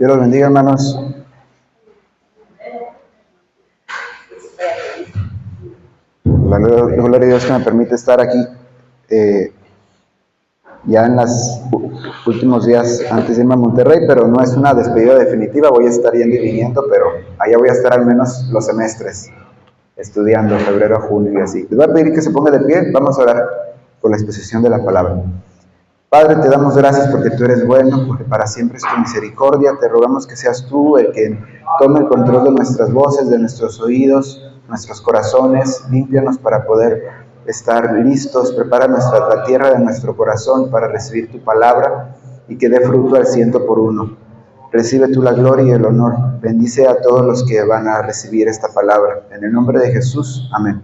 Dios los bendiga, hermanos. La gloria de Dios que me permite estar aquí ya en los últimos días antes de irme a Monterrey, pero no es una despedida definitiva. Voy a estar yendo y viniendo, pero allá voy a estar al menos los semestres, estudiando febrero a junio y así. Les voy a pedir que se ponga de pie. Vamos a orar por la exposición de la palabra. Padre, te damos gracias porque tú eres bueno, porque para siempre es tu misericordia. Te rogamos que seas tú el que tome el control de nuestras voces, de nuestros oídos, nuestros corazones. Límpianos para poder estar listos. Prepara la tierra de nuestro corazón para recibir tu palabra y que dé fruto al 100%. Recibe tú la gloria y el honor. Bendice a todos los que van a recibir esta palabra. En el nombre de Jesús, amén.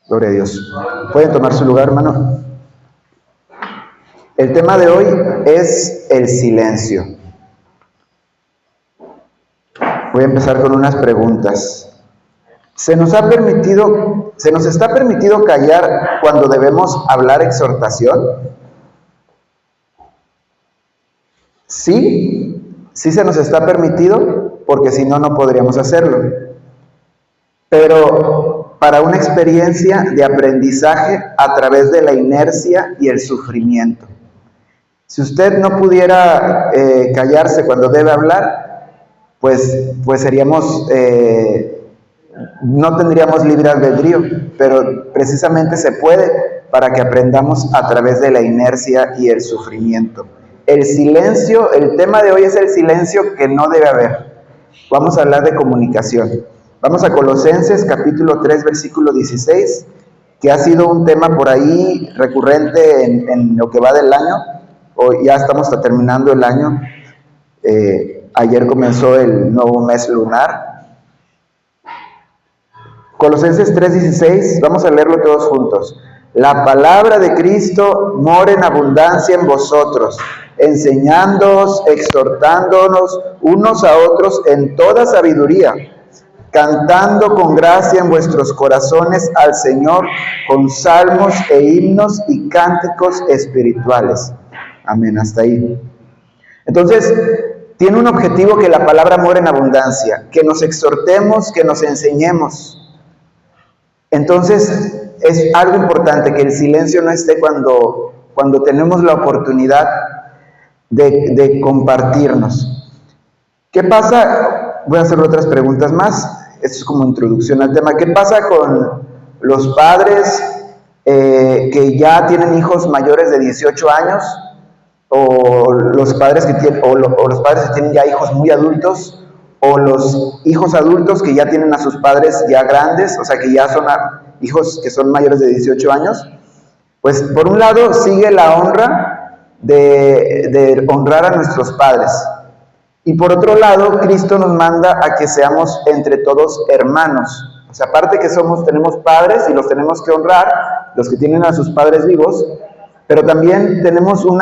Gloria a Dios. ¿Pueden tomar su lugar, hermano? El tema de hoy es el silencio. Voy a empezar con unas preguntas. ¿Se nos está permitido callar cuando debemos hablar exhortación? Sí se nos está permitido, porque si no, no podríamos hacerlo. Pero para una experiencia de aprendizaje a través de la inercia y el sufrimiento. Si usted no pudiera callarse cuando debe hablar, pues seríamos, no tendríamos libre albedrío, pero precisamente se puede para que aprendamos a través de la inercia y el sufrimiento. El silencio, el tema de hoy es el silencio que no debe haber. Vamos a hablar de comunicación. Vamos a Colosenses capítulo 3, versículo 16, que ha sido un tema por ahí recurrente en lo que va del año. Hoy ya estamos terminando el año. Ayer comenzó el nuevo mes lunar. Colosenses 3:16, vamos a leerlo todos juntos. La palabra de Cristo mora en abundancia en vosotros, enseñándoos, exhortándonos unos a otros en toda sabiduría, cantando con gracia en vuestros corazones al Señor con salmos e himnos y cánticos espirituales. Amén, hasta ahí. Entonces, tiene un objetivo que la palabra mora en abundancia, que nos exhortemos, que nos enseñemos. Entonces, es algo importante que el silencio no esté cuando tenemos la oportunidad de compartirnos. ¿Qué pasa? Voy a hacer otras preguntas más. Esto es como introducción al tema. ¿Qué pasa con los padres que ya tienen hijos mayores de 18 años? O los padres que tienen ya hijos muy adultos, o los hijos adultos que ya tienen a sus padres ya grandes, o sea que ya son hijos que son mayores de 18 años. Pues por un lado sigue la honra de honrar a nuestros padres, y por otro lado Cristo nos manda a que seamos entre todos hermanos. O sea, aparte que tenemos padres y los tenemos que honrar, los que tienen a sus padres vivos, pero también tenemos un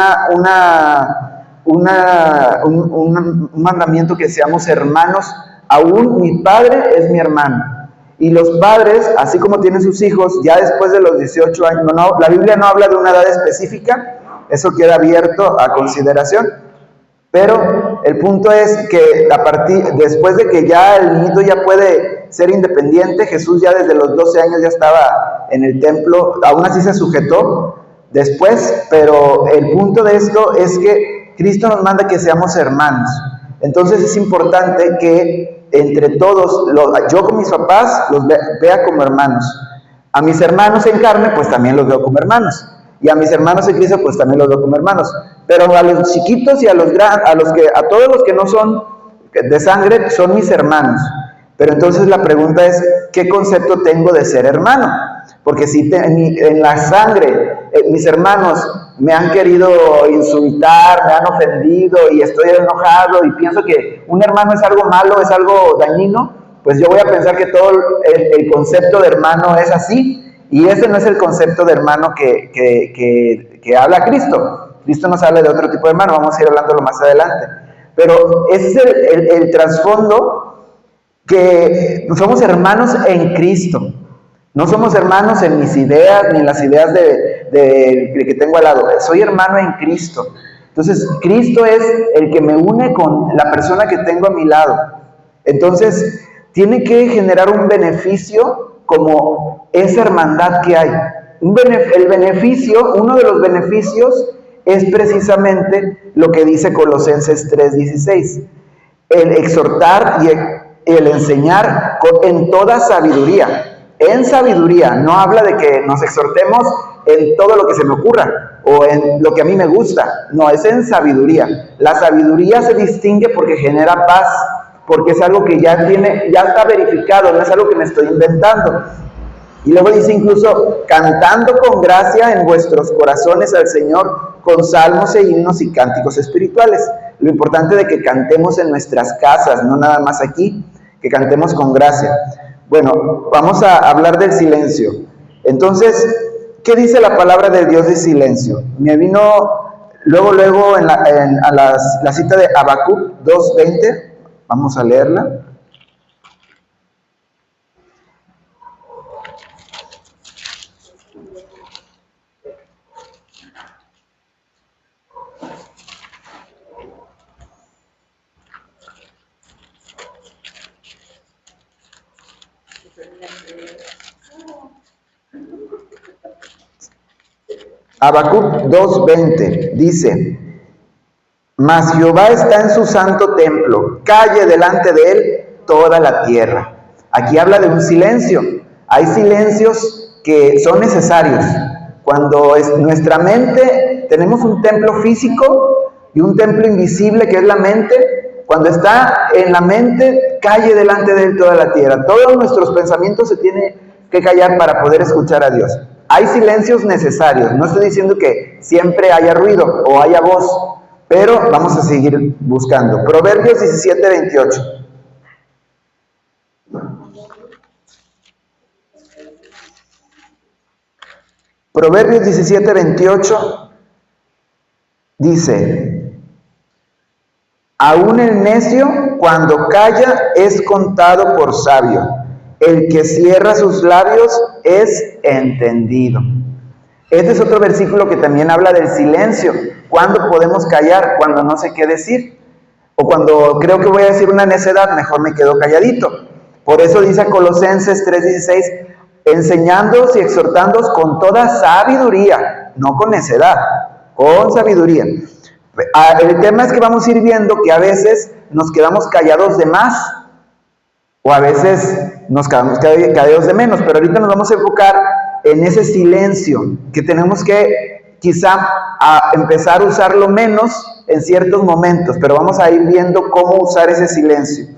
mandamiento que seamos hermanos. Aún mi padre es mi hermano. Y los padres, así como tienen sus hijos, ya después de los 18 años, la Biblia no habla de una edad específica, eso queda abierto a consideración. Pero el punto es que después de que ya el niñito ya puede ser independiente, Jesús ya desde los 12 años ya estaba en el templo, aún así se sujetó después, pero el punto de esto es que Cristo nos manda que seamos hermanos. Entonces es importante que entre todos, yo con mis papás los vea como hermanos. A mis hermanos en carne, pues también los veo como hermanos. Y a mis hermanos en Cristo, pues también los veo como hermanos. Pero a los chiquitos y a todos los que no son de sangre, son mis hermanos. Pero entonces la pregunta es, ¿qué concepto tengo de ser hermano? Porque si en la sangre mis hermanos me han querido insultar, me han ofendido y estoy enojado y pienso que un hermano es algo malo, es algo dañino, pues yo voy a pensar que todo el concepto de hermano es así, y ese no es el concepto de hermano que habla Cristo. Cristo nos habla de otro tipo de hermano, vamos a ir hablándolo más adelante. Pero ese es el trasfondo, que somos hermanos en Cristo. No somos hermanos en mis ideas, ni en las ideas de que tengo al lado. Soy hermano en Cristo. Entonces, Cristo es el que me une con la persona que tengo a mi lado. Entonces, tiene que generar un beneficio como esa hermandad que hay. El beneficio, uno de los beneficios es precisamente lo que dice Colosenses 3:16. El exhortar y el enseñar en toda sabiduría. En sabiduría, no habla de que nos exhortemos en todo lo que se me ocurra o en lo que a mí me gusta. No, es en sabiduría. La sabiduría se distingue porque genera paz, porque es algo que ya está verificado, no es algo que me estoy inventando. Y luego dice incluso, cantando con gracia en vuestros corazones al Señor, con salmos e himnos y cánticos espirituales. Lo importante de que cantemos en nuestras casas, no nada más aquí, que cantemos con gracia. Bueno, vamos a hablar del silencio. Entonces, ¿qué dice la palabra de Dios de silencio? Me vino luego a la cita de Habacuc 2:20. Vamos a leerla. Habacuc 2:20 dice, mas Jehová está en su santo templo, calle delante de él toda la tierra. Aquí habla de un silencio. Hay silencios que son necesarios. Cuando nuestra mente, tenemos un templo físico y un templo invisible que es la mente. Cuando está en la mente, calle delante de él toda la tierra. Todos nuestros pensamientos se tienen que callar para poder escuchar a Dios. Hay silencios necesarios. No estoy diciendo que siempre haya ruido o haya voz, pero vamos a seguir buscando. Proverbios 17:28. Proverbios 17:28 dice, aún el necio cuando calla es contado por sabio. El que cierra sus labios es entendido. Este es otro versículo que también habla del silencio. ¿Cuándo podemos callar? Cuando no sé qué decir. O cuando creo que voy a decir una necedad, mejor me quedo calladito. Por eso dice Colosenses 3:16, enseñándoos y exhortándoos con toda sabiduría, no con necedad, con sabiduría. El tema es que vamos a ir viendo que a veces nos quedamos callados de más, o a veces nos quedamos callados de menos, pero ahorita nos vamos a enfocar en ese silencio, que tenemos que quizá empezar a usarlo menos en ciertos momentos, pero vamos a ir viendo cómo usar ese silencio.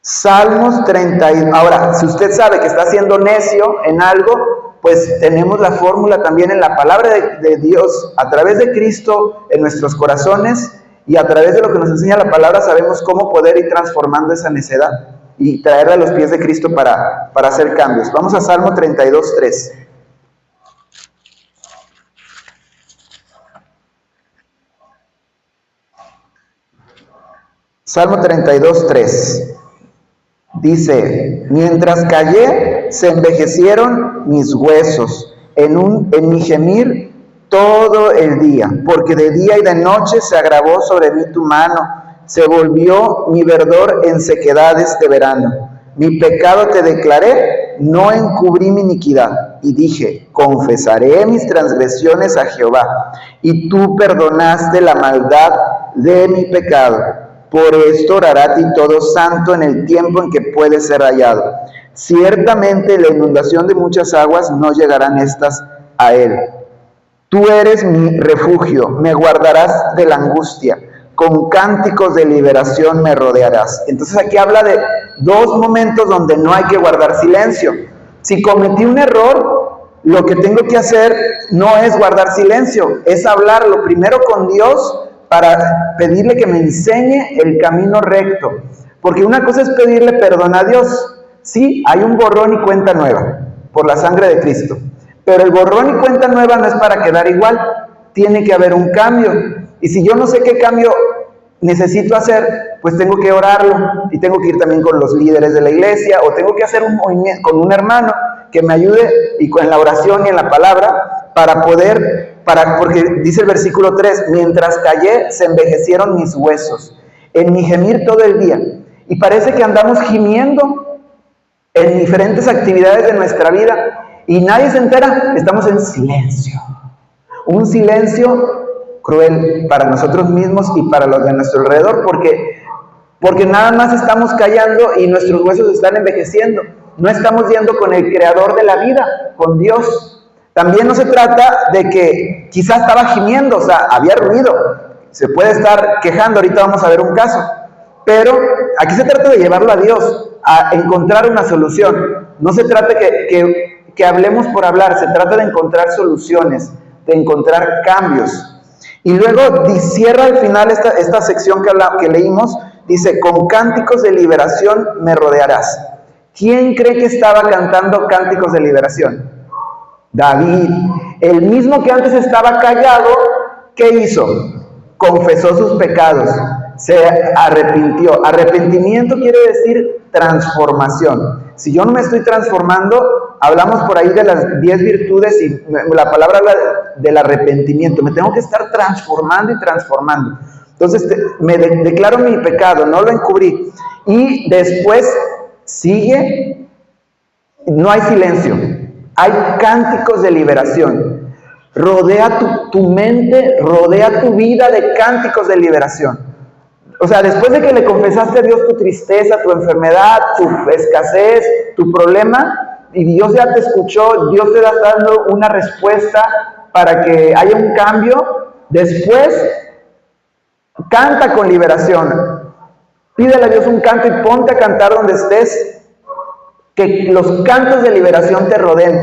Salmos 30. Ahora, si usted sabe que está siendo necio en algo, pues tenemos la fórmula también en la palabra de Dios, a través de Cristo en nuestros corazones, y a través de lo que nos enseña la palabra sabemos cómo poder ir transformando esa necedad y traerla a los pies de Cristo para hacer cambios. Vamos a Salmo 32:3. Salmo 32:3. Dice, mientras callé, se envejecieron mis huesos en mi gemir todo el día, porque de día y de noche se agravó sobre mí tu mano. Se volvió mi verdor en sequedades de verano. Mi pecado te declaré, no encubrí mi iniquidad. Y dije, confesaré mis transgresiones a Jehová, y tú perdonaste la maldad de mi pecado. Por esto orará a ti todo santo en el tiempo en que puede ser hallado. Ciertamente la inundación de muchas aguas no llegarán estas a él. Tú eres mi refugio, me guardarás de la angustia. Con cánticos de liberación me rodearás. Entonces aquí habla de dos momentos donde no hay que guardar silencio. Si cometí un error, lo que tengo que hacer no es guardar silencio, es hablarlo primero con Dios para pedirle que me enseñe el camino recto. Porque una cosa es pedirle perdón a Dios. Sí, hay un borrón y cuenta nueva por la sangre de Cristo. Pero el borrón y cuenta nueva no es para quedar igual. Tiene que haber un cambio. Y si yo no sé qué cambio necesito hacer, pues tengo que orarlo y tengo que ir también con los líderes de la iglesia o tengo que hacer un movimiento con un hermano que me ayude y con la oración y en la palabra para poder porque dice el versículo 3, mientras callé se envejecieron mis huesos, en mi gemir todo el día. Y parece que andamos gimiendo en diferentes actividades de nuestra vida y nadie se entera, estamos en silencio. Un silencio cruel para nosotros mismos y para los de nuestro alrededor, porque nada más estamos callando y nuestros huesos están envejeciendo. No estamos yendo con el creador de la vida, con Dios. También no se trata de que quizás estaba gimiendo, o sea, había ruido. Se puede estar quejando, ahorita vamos a ver un caso. Pero aquí se trata de llevarlo a Dios, a encontrar una solución. No se trata que hablemos por hablar, se trata de encontrar soluciones, de encontrar cambios. Y luego cierra al final esta sección que leímos, dice, con cánticos de liberación me rodearás. ¿Quién cree que estaba cantando cánticos de liberación? David, el mismo que antes estaba callado, ¿qué hizo? Confesó sus pecados, se arrepintió. Arrepentimiento quiere decir transformación. Si yo no me estoy transformando, hablamos por ahí de las 10 virtudes y la palabra habla del arrepentimiento. Me tengo que estar transformando y transformando. Entonces me declaro mi pecado, no lo encubrí. Y después sigue, no hay silencio, hay cánticos de liberación. Rodea tu mente, rodea tu vida de cánticos de liberación. O sea, después de que le confesaste a Dios tu tristeza, tu enfermedad, tu escasez, tu problema, y Dios ya te escuchó, Dios te está dando una respuesta para que haya un cambio, después canta con liberación. Pídele a Dios un canto y ponte a cantar donde estés, que los cantos de liberación te rodeen.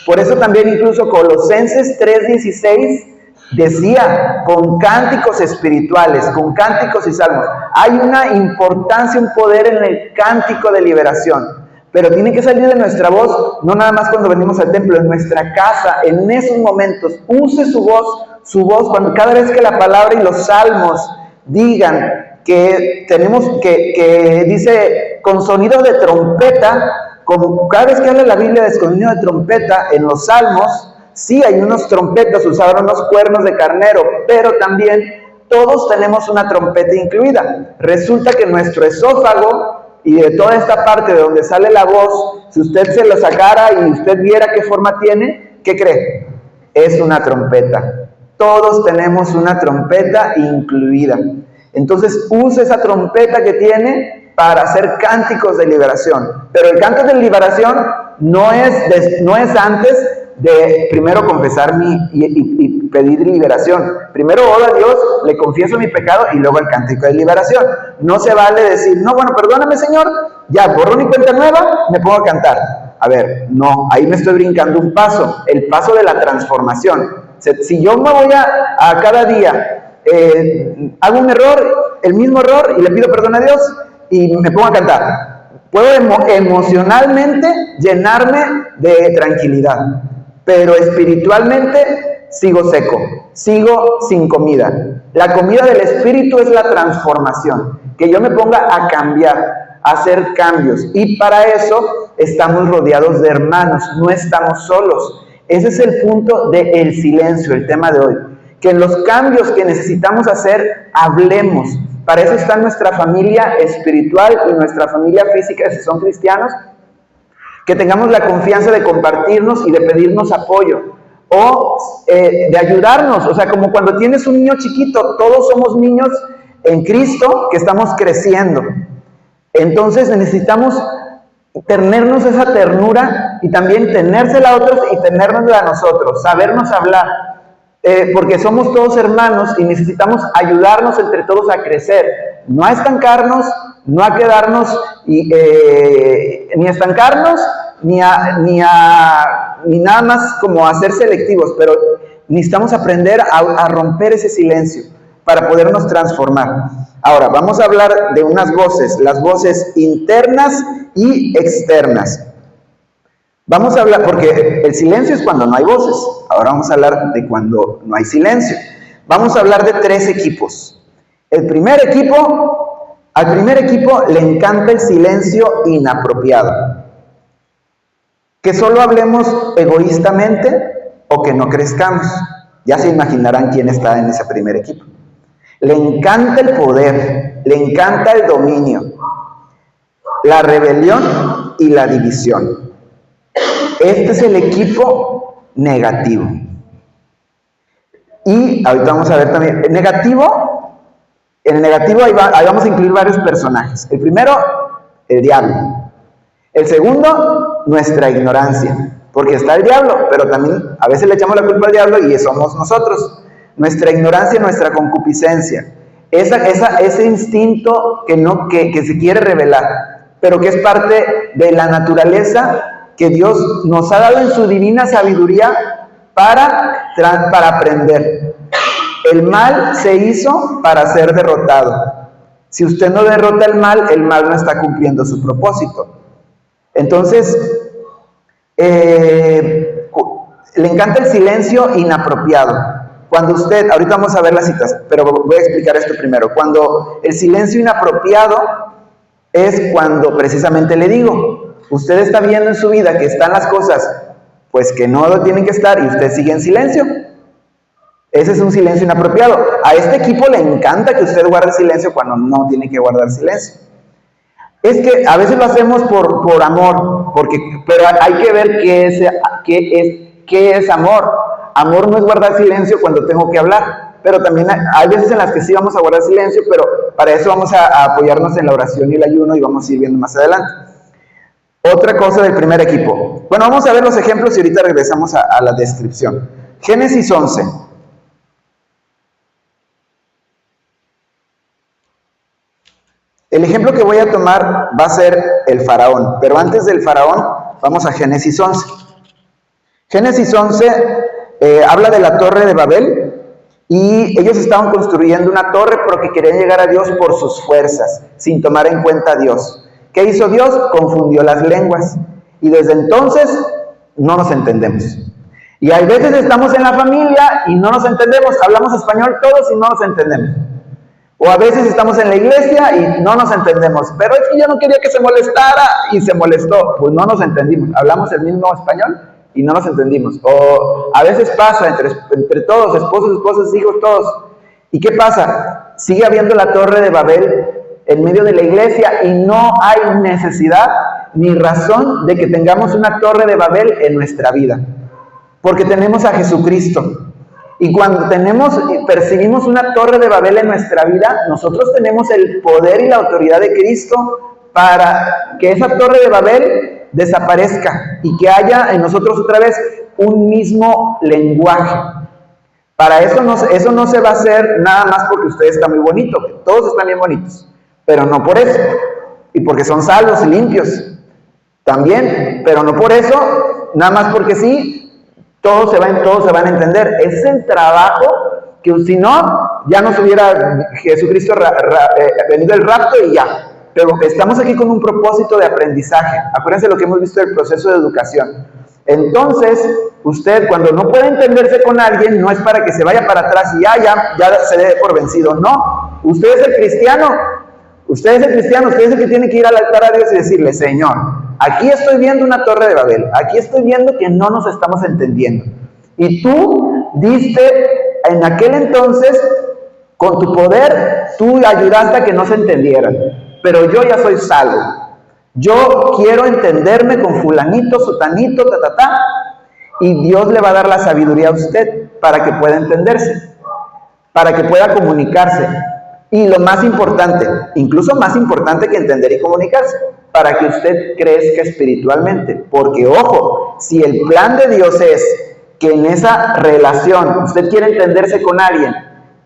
Por eso también incluso Colosenses 3:16 decía, con cánticos espirituales, con cánticos y salmos. Hay una importancia, un poder en el cántico de liberación, pero tiene que salir de nuestra voz, no nada más cuando venimos al templo, en nuestra casa, en esos momentos. Use su voz, cuando cada vez que la palabra y los salmos digan que tenemos que dice con sonido de trompeta, como cada vez que habla la Biblia de sonido de trompeta en los salmos, sí hay unos trompetas, usaron unos cuernos de carnero, pero también todos tenemos una trompeta incluida. Resulta que nuestro esófago y de toda esta parte de donde sale la voz, si usted se lo sacara y usted viera qué forma tiene, ¿qué cree? Es una trompeta. Todos tenemos una trompeta incluida. Entonces use esa trompeta que tiene para hacer cánticos de liberación. Pero el canto de liberación no es antes de primero confesar y pedir liberación. Primero oro a Dios, le confieso mi pecado y luego el cántico de liberación. No se vale decir, no, bueno, perdóname Señor, ya borrón y cuenta nueva, me pongo a cantar. A ver, no, ahí me estoy brincando un paso, el paso de la transformación. Si yo me voy a cada día, hago un error, el mismo error, y le pido perdón a Dios y me pongo a cantar, puedo emocionalmente llenarme de tranquilidad, pero espiritualmente sigo seco, sigo sin comida. La comida del espíritu es la transformación, que yo me ponga a cambiar, a hacer cambios, y para eso estamos rodeados de hermanos, no estamos solos. Ese es el punto del silencio, el tema de hoy, que en los cambios que necesitamos hacer, hablemos. Para eso está nuestra familia espiritual y nuestra familia física, si son cristianos, que tengamos la confianza de compartirnos y de pedirnos apoyo, o de ayudarnos. O sea, como cuando tienes un niño chiquito, todos somos niños en Cristo que estamos creciendo. Entonces necesitamos tenernos esa ternura y también tenérsela a otros y tenérnosla a nosotros, sabernos hablar, porque somos todos hermanos y necesitamos ayudarnos entre todos a crecer, no a estancarnos, no a quedarnos ni a estancarnos, ni nada más como a ser selectivos, pero necesitamos aprender a romper ese silencio para podernos transformar. Ahora, vamos a hablar de unas voces, las voces internas y externas. Vamos a hablar, porque el silencio es cuando no hay voces. Ahora vamos a hablar de cuando no hay silencio. Vamos a hablar de 3 equipos. Al primer equipo le encanta el silencio inapropiado. Que solo hablemos egoístamente o que no crezcamos. Ya se imaginarán quién está en ese primer equipo. Le encanta el poder, le encanta el dominio, la rebelión y la división. Este es el equipo negativo. Y ahorita vamos a ver también, en el negativo ahí vamos a incluir varios personajes. El primero, el diablo. El segundo, nuestra ignorancia. Porque está el diablo, pero también a veces le echamos la culpa al diablo y somos nosotros. Nuestra ignorancia, nuestra concupiscencia. Ese instinto que se quiere revelar, pero que es parte de la naturaleza que Dios nos ha dado en su divina sabiduría para aprender. El mal se hizo para ser derrotado. Si usted no derrota el mal no está cumpliendo su propósito. Entonces, le encanta el silencio inapropiado. Cuando usted, ahorita vamos a ver las citas, pero voy a explicar esto primero. Cuando el silencio inapropiado es cuando precisamente le digo, usted está viendo en su vida que están las cosas, pues que no lo tienen que estar y usted sigue en silencio. Ese es un silencio inapropiado. A este equipo le encanta que usted guarde silencio cuando no tiene que guardar silencio. Es que a veces lo hacemos por amor, pero hay que ver qué es amor. Amor no es guardar silencio cuando tengo que hablar, pero también hay veces en las que sí vamos a guardar silencio, pero para eso vamos a apoyarnos en la oración y el ayuno y vamos a ir viendo más adelante. Otra cosa del primer equipo. Bueno, vamos a ver los ejemplos y ahorita regresamos a la descripción. Génesis 11. El ejemplo que voy a tomar va a ser el faraón, pero antes del faraón vamos a Génesis 11. Génesis 11 habla de la torre de Babel y ellos estaban construyendo una torre porque querían llegar a Dios por sus fuerzas, sin tomar en cuenta a Dios. ¿Qué hizo Dios? Confundió las lenguas y desde entonces no nos entendemos. Y hay veces estamos en la familia y no nos entendemos, hablamos español todos y no nos entendemos. O a veces estamos en la iglesia y no nos entendemos, pero es que yo no quería que se molestara y se molestó, pues no nos entendimos, hablamos el mismo español y no nos entendimos. O a veces pasa entre todos, esposos, esposas, hijos, todos. ¿Y qué pasa? Sigue habiendo la torre de Babel en medio de la iglesia y no hay necesidad ni razón de que tengamos una torre de Babel en nuestra vida, porque tenemos a Jesucristo. Y cuando percibimos una torre de Babel en nuestra vida, nosotros tenemos el poder y la autoridad de Cristo para que esa torre de Babel desaparezca y que haya en nosotros otra vez un mismo lenguaje. Para eso no se va a hacer nada más porque usted está muy bonito, todos están bien bonitos, pero no por eso, y porque son salvos y limpios también, pero no por eso, nada más porque sí. Todos se van a entender. Es el trabajo que si no, ya nos hubiera Jesucristo venido el rapto y ya. Pero estamos aquí con un propósito de aprendizaje. Acuérdense lo que hemos visto del proceso de educación. Entonces, usted cuando no puede entenderse con alguien, no es para que se vaya para atrás y ya se dé por vencido. No, usted es el cristiano. Usted es el que tiene que ir al altar a Dios y decirle, Señor, aquí estoy viendo una torre de Babel, aquí estoy viendo que no nos estamos entendiendo. Y tú diste en aquel entonces, con tu poder, tú ayudaste a que no se entendieran. Pero yo ya soy salvo. Yo quiero entenderme con fulanito, sutanito, y Dios le va a dar la sabiduría a usted para que pueda entenderse, para que pueda comunicarse. Y lo más importante, incluso más importante que entender y comunicarse, para que usted crezca espiritualmente. Porque, ojo, si el plan de Dios es que en esa relación usted quiere entenderse con alguien,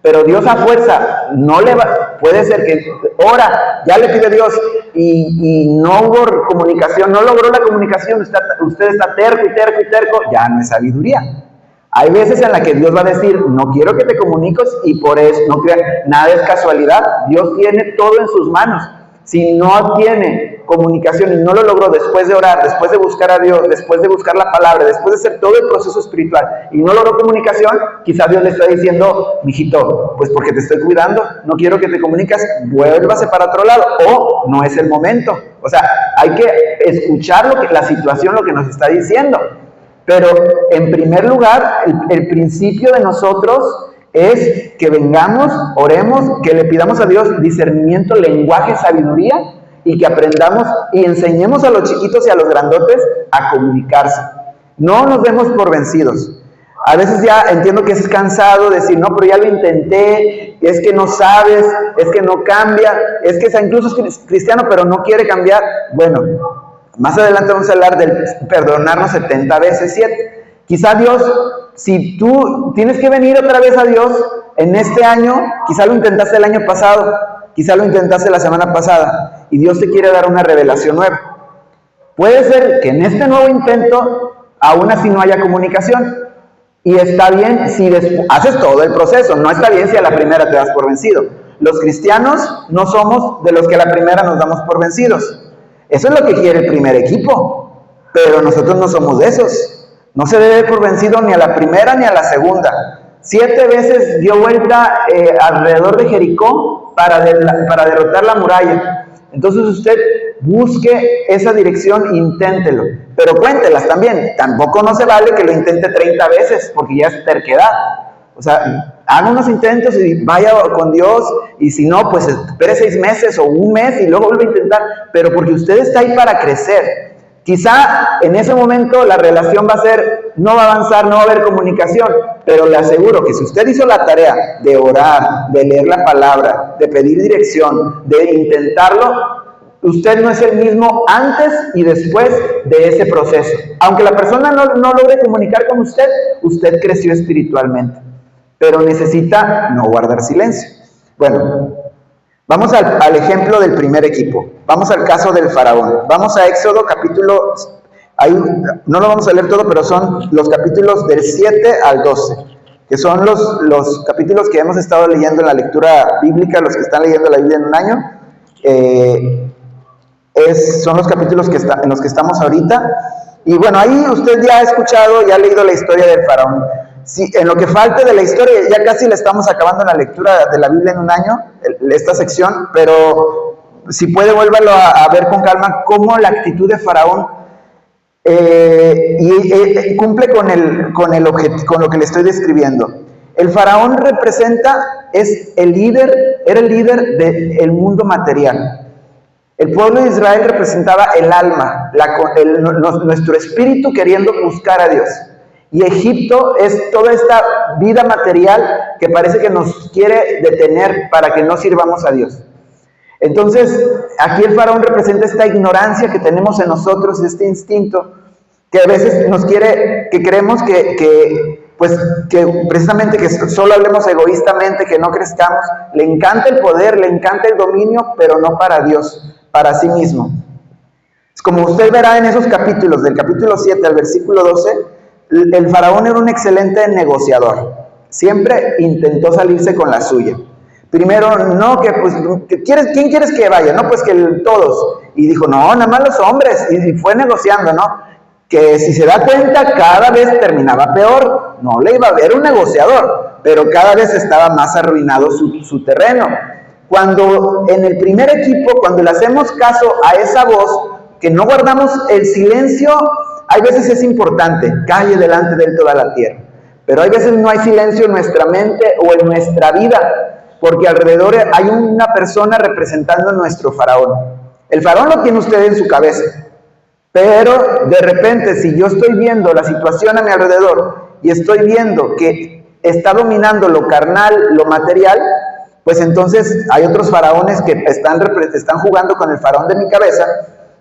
pero Dios a fuerza no le va, puede ser que ora, ya le pide a Dios y no hubo comunicación, no logró la comunicación, usted está terco, ya no es sabiduría. Hay veces en las que Dios va a decir, no quiero que te comuniques y por eso, no crean, nada es casualidad, Dios tiene todo en sus manos. Si no tiene comunicación y no lo logró después de orar, después de buscar a Dios, después de buscar la palabra, después de hacer todo el proceso espiritual y no logró comunicación, quizás Dios le está diciendo, mijito, pues porque te estoy cuidando, no quiero que te comunicas, vuélvase para otro lado, o no es el momento. O sea, hay que escuchar la situación, lo que nos está diciendo. Pero en primer lugar, el principio de nosotros es que vengamos, oremos, que le pidamos a Dios discernimiento, lenguaje, sabiduría, y que aprendamos y enseñemos a los chiquitos y a los grandotes a comunicarse. No nos demos por vencidos. A veces ya entiendo que es cansado decir, no, pero ya lo intenté, es que no sabes, es que no cambia, es que incluso es cristiano, pero no quiere cambiar. Bueno, más adelante vamos a hablar del perdonarnos 70 veces 7. Quizá Dios, si tú tienes que venir otra vez a Dios en este año, quizá lo intentaste el año pasado, quizá lo intentaste la semana pasada, y Dios te quiere dar una revelación nueva. Puede ser que en este nuevo intento aún así no haya comunicación. Y está bien si haces todo el proceso, no está bien si a la primera te das por vencido. Los cristianos no somos de los que a la primera nos damos por vencidos. Eso es lo que quiere el primer equipo, pero nosotros no somos de esos. No se debe por vencido ni a la primera ni a la segunda. 7 veces dio vuelta alrededor de Jericó para derrotar la muralla. Entonces usted busque esa dirección, inténtelo, pero cuéntelas también. Tampoco no se vale que lo intente 30 veces, porque ya es terquedad. O sea, haga unos intentos y vaya con Dios, y si no, pues espere 6 meses o 1 mes y luego vuelve a intentar, pero porque usted está ahí para crecer. Quizá en ese momento la relación va a ser, no va a avanzar, no va a haber comunicación, pero le aseguro que si usted hizo la tarea de orar, de leer la palabra, de pedir dirección, de intentarlo, usted no es el mismo antes y después de ese proceso. Aunque la persona no logre comunicar con usted, usted creció espiritualmente, pero necesita no guardar silencio. Bueno, vamos al ejemplo del primer equipo. Vamos al caso del faraón. Vamos a Éxodo capítulo, no lo vamos a leer todo, pero son los capítulos del 7 al 12, que son los capítulos que hemos estado leyendo en la lectura bíblica. Los que están leyendo la Biblia en un año, son los capítulos en los que estamos ahorita. Y bueno, ahí usted ya ha escuchado, ya ha leído la historia del faraón. Si en lo que falte de la historia, ya casi le estamos acabando en la lectura de la Biblia en un año, esta sección, pero si puede, vuélvalo a ver con calma cómo la actitud de faraón cumple con lo que le estoy describiendo. El faraón era el líder del mundo material. El pueblo de Israel representaba el alma, nuestro espíritu queriendo buscar a Dios. Y Egipto es toda esta vida material que parece que nos quiere detener para que no sirvamos a Dios. Entonces, aquí el faraón representa esta ignorancia que tenemos en nosotros, este instinto, que a veces que creemos que precisamente que solo hablemos egoístamente, que no crezcamos. Le encanta el poder, le encanta el dominio, pero no para Dios, para sí mismo. Como usted verá en esos capítulos, del capítulo 7 al versículo 12, el faraón era un excelente negociador. Siempre intentó salirse con la suya. Primero, ¿quién quieres que vaya? No, pues que todos. Y dijo, no, nada más los hombres. Y fue negociando, ¿no? Que si se da cuenta, cada vez terminaba peor. No le iba a ver un negociador, pero cada vez estaba más arruinado su terreno. Cuando en el primer equipo, cuando le hacemos caso a esa voz, que no guardamos el silencio, hay veces es importante, calle delante de él toda la tierra. Pero hay veces no hay silencio en nuestra mente o en nuestra vida, porque alrededor hay una persona representando a nuestro faraón. El faraón lo tiene usted en su cabeza, pero de repente, si yo estoy viendo la situación a mi alrededor y estoy viendo que está dominando lo carnal, lo material, pues entonces hay otros faraones que están jugando con el faraón de mi cabeza,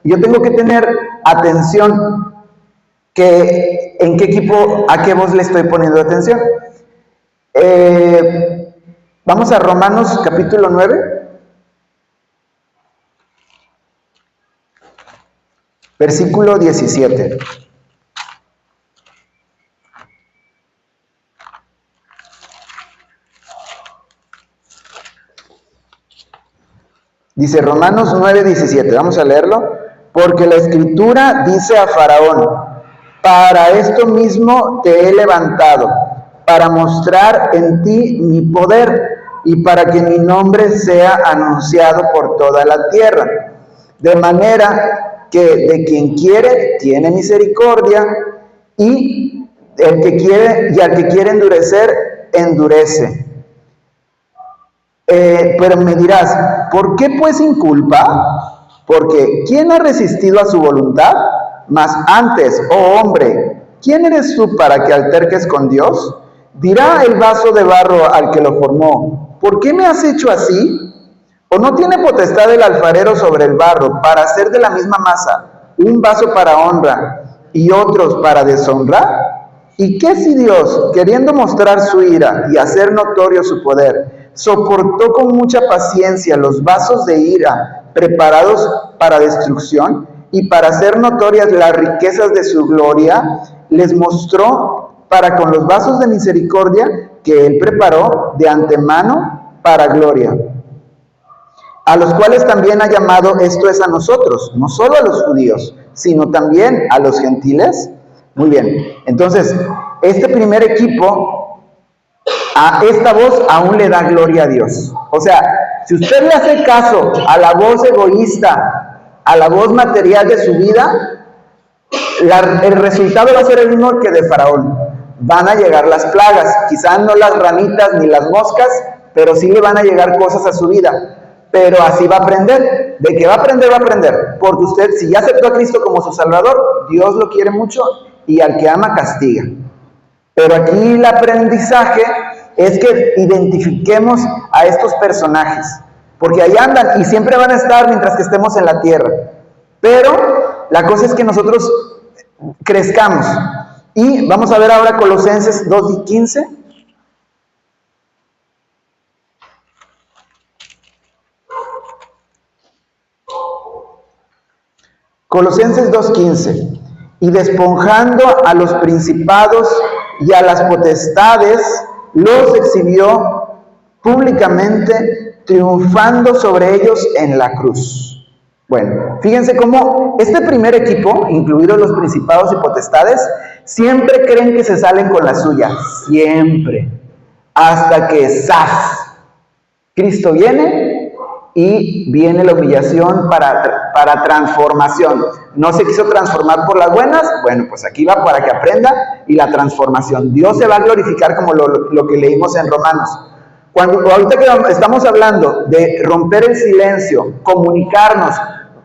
y yo tengo que tener atención en qué equipo, a qué voz le estoy poniendo atención. Vamos a Romanos capítulo 9. Versículo 17. Dice Romanos 9:17, vamos a leerlo. Porque la Escritura dice a Faraón, para esto mismo te he levantado, para mostrar en ti mi poder y para que mi nombre sea anunciado por toda la tierra. De manera que de quien quiere tiene misericordia y al que quiere endurecer, endurece. Pero me dirás, ¿por qué pues inculpa? Porque ¿quién ha resistido a su voluntad? Mas antes, oh hombre, ¿quién eres tú para que alterques con Dios? Dirá el vaso de barro al que lo formó, ¿por qué me has hecho así? ¿O no tiene potestad el alfarero sobre el barro para hacer de la misma masa un vaso para honra y otros para deshonra? ¿Y qué si Dios, queriendo mostrar su ira y hacer notorio su poder, soportó con mucha paciencia los vasos de ira preparados para destrucción y para hacer notorias las riquezas de su gloria, les mostró para con los vasos de misericordia que él preparó de antemano para gloria? A los cuales también ha llamado, esto es a nosotros, no solo a los judíos, sino también a los gentiles. Muy bien, entonces, este primer equipo, a esta voz aún le da gloria a Dios. O sea, si usted le hace caso a la voz egoísta, a la voz material de su vida, el resultado va a ser el mismo que de Faraón. Van a llegar las plagas, quizás no las ranitas ni las moscas, pero sí le van a llegar cosas a su vida. Pero así va a aprender. ¿De qué va a aprender? Va a aprender. Porque usted, si ya aceptó a Cristo como su Salvador, Dios lo quiere mucho y al que ama castiga. Pero aquí el aprendizaje es que identifiquemos a estos personajes, porque ahí andan y siempre van a estar mientras que estemos en la tierra. Pero la cosa es que nosotros crezcamos. Y vamos a ver ahora Colosenses 2:15. Colosenses 2:15. Y despojando a los principados y a las potestades, los exhibió públicamente, triunfando sobre ellos en la cruz. Bueno, fíjense cómo este primer equipo, incluidos los principados y potestades, siempre creen que se salen con la suya, siempre, hasta que ¡zas! Cristo viene y viene la humillación para transformación. No se quiso transformar por las buenas, bueno, pues aquí va para que aprenda, y la transformación. Dios se va a glorificar como lo que leímos en Romanos. Ahorita que estamos hablando de romper el silencio, comunicarnos,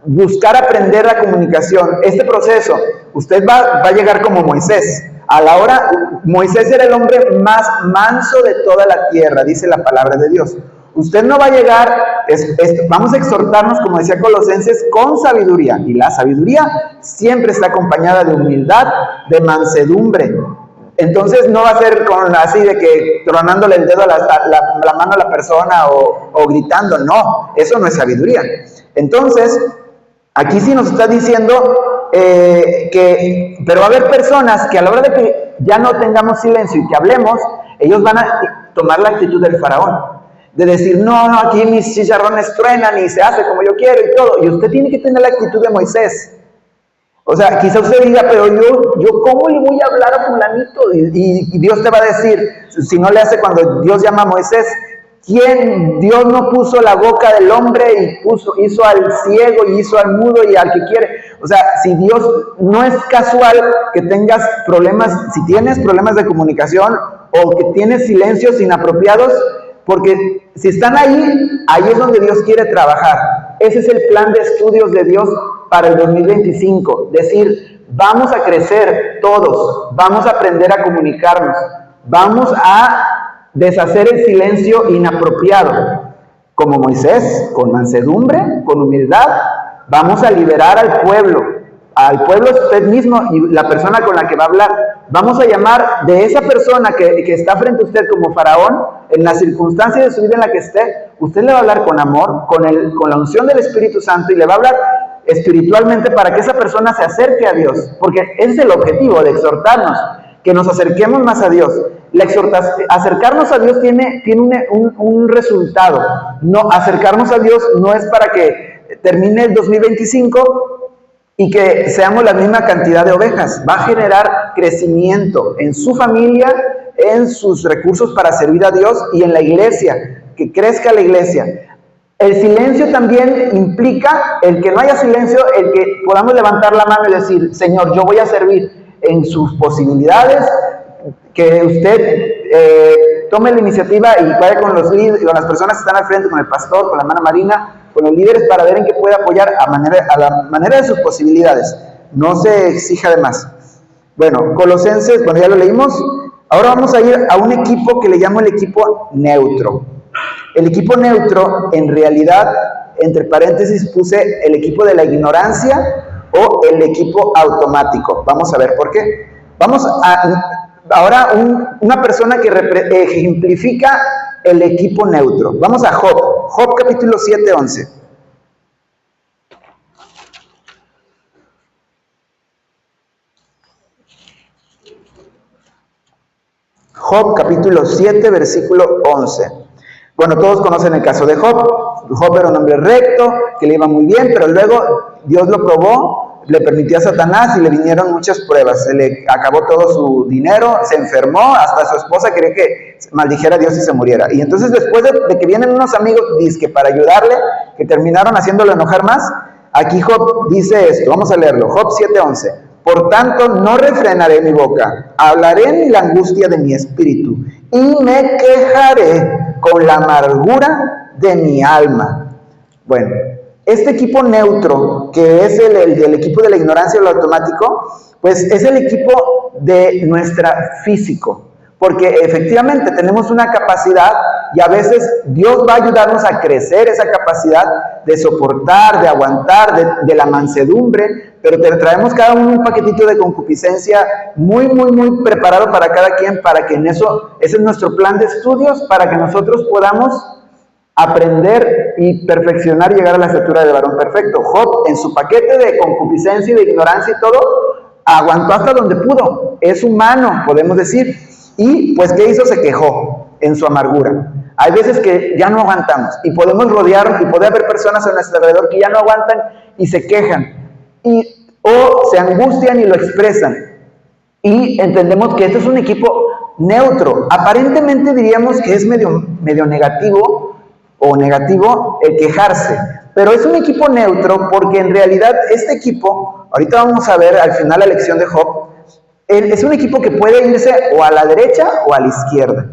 buscar aprender la comunicación, este proceso, usted va a llegar como Moisés. A la hora, Moisés era el hombre más manso de toda la tierra, dice la palabra de Dios. Usted no va a llegar, vamos a exhortarnos, como decía Colosenses, con sabiduría. Y la sabiduría siempre está acompañada de humildad, de mansedumbre. Entonces no va a ser así de que tronándole el dedo a la mano a la persona o gritando. No, eso no es sabiduría. Entonces, aquí sí nos está diciendo pero va a haber personas que a la hora de que ya no tengamos silencio y que hablemos, ellos van a tomar la actitud del faraón. De decir, no, aquí mis chicharrones truenan y se hace como yo quiero y todo. Y usted tiene que tener la actitud de Moisés. O sea, quizá usted diga, pero yo ¿cómo le voy a hablar a fulanito? Y Dios te va a decir, si no le hace cuando Dios llama a Moisés, Dios no puso la boca del hombre y hizo al ciego y hizo al mudo y al que quiere. O sea, si Dios, no es casual que tengas problemas, si tienes problemas de comunicación o que tienes silencios inapropiados, porque si están ahí es donde Dios quiere trabajar. Ese es el plan de estudios de Dios para el 2025. Decir, vamos a crecer todos, vamos a aprender a comunicarnos, vamos a deshacer el silencio inapropiado. Como Moisés, con mansedumbre, con humildad, vamos a liberar al pueblo usted mismo y la persona con la que va a hablar. Vamos a llamar de esa persona que está frente a usted como faraón, en la circunstancia de su vida en la que esté, usted le va a hablar con amor, con la unción del Espíritu Santo, y le va a hablar espiritualmente para que esa persona se acerque a Dios, porque ese es el objetivo de exhortarnos, que nos acerquemos más a Dios. Acercarnos a Dios tiene un resultado. No, acercarnos a Dios no es para que termine el 2025 y que seamos la misma cantidad de ovejas. Va a generar crecimiento en su familia, en sus recursos para servir a Dios y en la iglesia, que crezca la iglesia. El silencio también implica el que no haya silencio, el que podamos levantar la mano y decir, Señor, yo voy a servir. en sus posibilidades, que usted tome la iniciativa y vaya con los líderes, con las personas que están al frente, con el pastor, con la hermana Marina, con los líderes, para ver en qué puede apoyar a la manera de sus posibilidades. No se exija de más. Bueno, Colosenses, bueno, ya lo leímos. Ahora vamos a ir a un equipo que le llamo el equipo neutro. El equipo neutro, en realidad, entre paréntesis puse el equipo de la ignorancia o el equipo automático. Vamos a ver por qué. Vamos a ahora una persona que ejemplifica el equipo neutro. Vamos a Job. Job capítulo 7, 11. Job capítulo 7, versículo 11. Bueno, todos conocen el caso de Job. Job era un hombre recto, que le iba muy bien, pero luego Dios lo probó, le permitió a Satanás y le vinieron muchas pruebas. Se le acabó todo su dinero, se enfermó, hasta su esposa quería que maldijera a Dios y se muriera. Y entonces después de que vienen unos amigos, dizque para ayudarle, que terminaron haciéndolo enojar más, aquí Job dice esto, vamos a leerlo, Job 7:11. Por tanto, no refrenaré mi boca, hablaré en la angustia de mi espíritu y me quejaré con la amargura de mi alma. Bueno, este equipo neutro, que es el equipo de la ignorancia o lo automático, pues es el equipo de nuestro físico, porque efectivamente tenemos una capacidad y a veces Dios va a ayudarnos a crecer esa capacidad de soportar, de aguantar, de la mansedumbre, pero te traemos cada uno un paquetito de concupiscencia muy preparado para cada quien, para que ese es nuestro plan de estudios, para que nosotros podamos aprender y perfeccionar y llegar a la estatura de varón perfecto. Job, en su paquete de concupiscencia y de ignorancia y todo, aguantó hasta donde pudo. Es humano, podemos decir. Y pues, ¿qué hizo? Se quejó en su amargura. Hay veces que ya no aguantamos y podemos rodear y puede haber personas a nuestro alrededor que ya no aguantan y se quejan o se angustian y lo expresan. Y entendemos que esto es un equipo neutro. Aparentemente diríamos que es medio negativo o negativo el quejarse, pero es un equipo neutro porque en realidad este equipo, ahorita vamos a ver al final la lección de Job, es un equipo que puede irse o a la derecha o a la izquierda.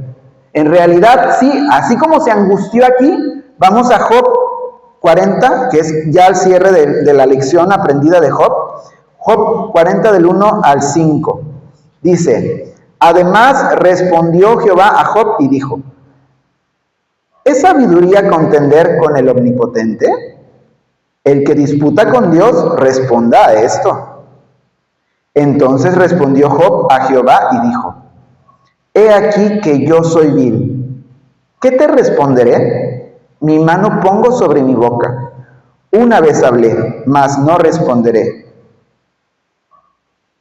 En realidad, sí, así como se angustió aquí, vamos a Job 40, que es ya el cierre de la lección aprendida de Job. Job 40 del 1 al 5. Dice, además respondió Jehová a Job y dijo, ¿es sabiduría contender con el omnipotente? El que disputa con Dios responda a esto. Entonces respondió Job a Jehová y dijo, he aquí que yo soy vil. ¿Qué te responderé? Mi mano pongo sobre mi boca. Una vez hablé, mas no responderé.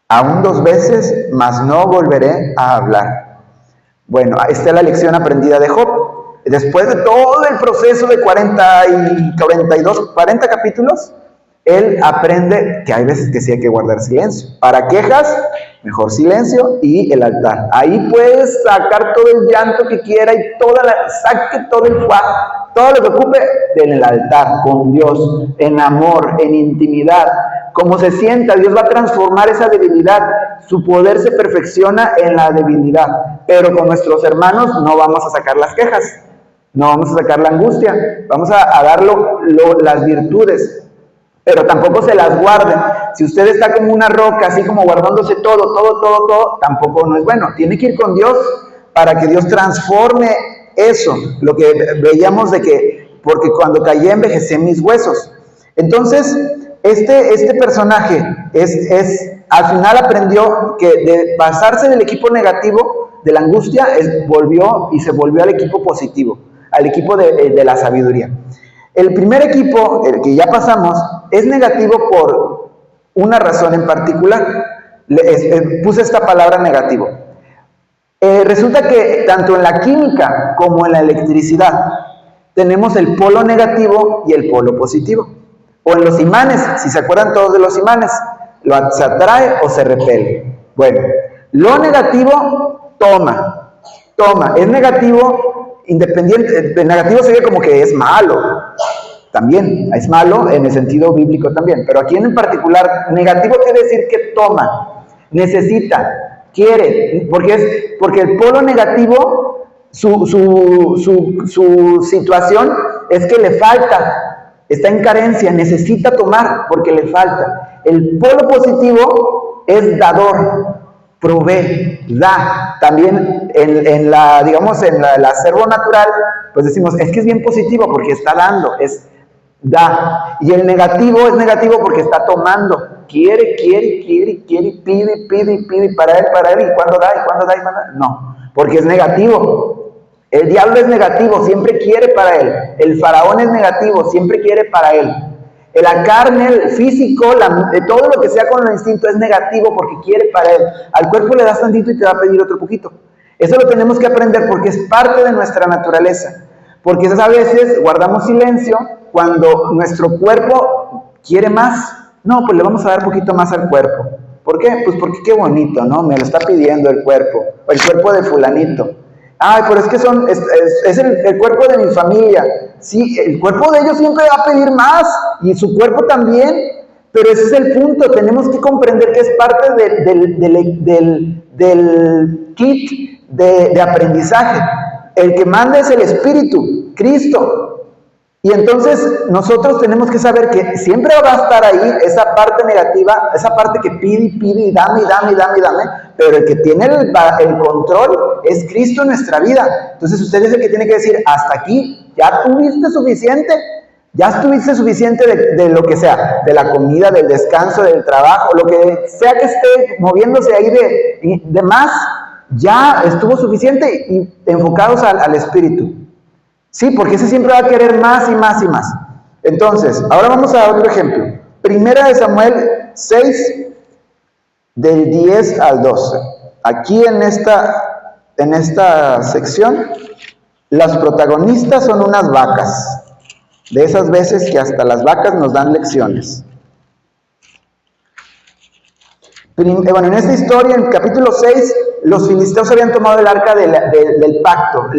Aún 2 veces, mas no volveré a hablar. Bueno, esta es la lección aprendida de Job. Después de todo el proceso de 40 capítulos, él aprende que hay veces que sí hay que guardar silencio. Para quejas, mejor silencio y el altar. Ahí puedes sacar todo el llanto que quiera y saque todo el fuá, todo lo que ocupe en el altar, con Dios, en amor, en intimidad. Como se sienta, Dios va a transformar esa debilidad. Su poder se perfecciona en la debilidad. Pero con nuestros hermanos no vamos a sacar las quejas, no vamos a sacar la angustia, vamos a dar las virtudes. Pero tampoco se las guarden. Si usted está como una roca, así como guardándose todo, tampoco no es bueno. Tiene que ir con Dios para que Dios transforme eso. Lo que veíamos de que, porque cuando caí envejecé mis huesos. Entonces, este personaje al final aprendió que de basarse en el equipo negativo de la angustia, se volvió al equipo positivo, al equipo de la sabiduría. El primer equipo, el que ya pasamos, es negativo por una razón en particular. Puse esta palabra negativo. Resulta que tanto en la química como en la electricidad tenemos el polo negativo y el polo positivo. O en los imanes, si se acuerdan todos de los imanes, se atrae o se repele. Bueno, lo negativo toma. Es negativo. Independiente, negativo sería como que es malo, también es malo en el sentido bíblico también, pero aquí en particular negativo quiere decir que toma. necesita, quiere, porque el polo negativo, su situación es que le falta, está en carencia, necesita tomar porque le falta. El polo positivo es dador, provee, da. También en la, digamos, en el acervo natural, pues decimos, es que es bien positivo porque está dando, da. Y el negativo es negativo porque está tomando. Quiere, pide para él, y cuando da, no, porque es negativo. El diablo es negativo, siempre quiere para él. El faraón es negativo, siempre quiere para él. La carne, el físico, todo lo que sea con el instinto es negativo porque quiere para él. Al cuerpo le das tantito y te va a pedir otro poquito. Eso lo tenemos que aprender porque es parte de nuestra naturaleza. Porque a veces guardamos silencio cuando nuestro cuerpo quiere más. No, pues le vamos a dar un poquito más al cuerpo. ¿Por qué? Pues porque qué bonito, ¿no? Me lo está pidiendo el cuerpo de fulanito. Ay, pero es que es el cuerpo de mi familia. Sí, el cuerpo de ellos siempre va a pedir más, y su cuerpo también, pero ese es el punto. Tenemos que comprender que es parte del kit de aprendizaje. El que manda es el Espíritu, Cristo. Y entonces nosotros tenemos que saber que siempre va a estar ahí esa parte negativa, esa parte que pide y dame, pero el que tiene el control es Cristo en nuestra vida. Entonces usted es el que tiene que decir, hasta aquí, ya tuviste suficiente, de lo que sea, de la comida, del descanso, del trabajo, lo que sea que esté moviéndose ahí de más, ya estuvo suficiente, y enfocados al Espíritu. Sí, porque ese siempre va a querer más y más y más. Entonces, ahora vamos a otro ejemplo. Primera de Samuel 6, del 10 al 12. Aquí en esta sección, las protagonistas son unas vacas. De esas veces que hasta las vacas nos dan lecciones. Bueno, en esta historia, en el capítulo 6, los filisteos habían tomado el arca del pacto,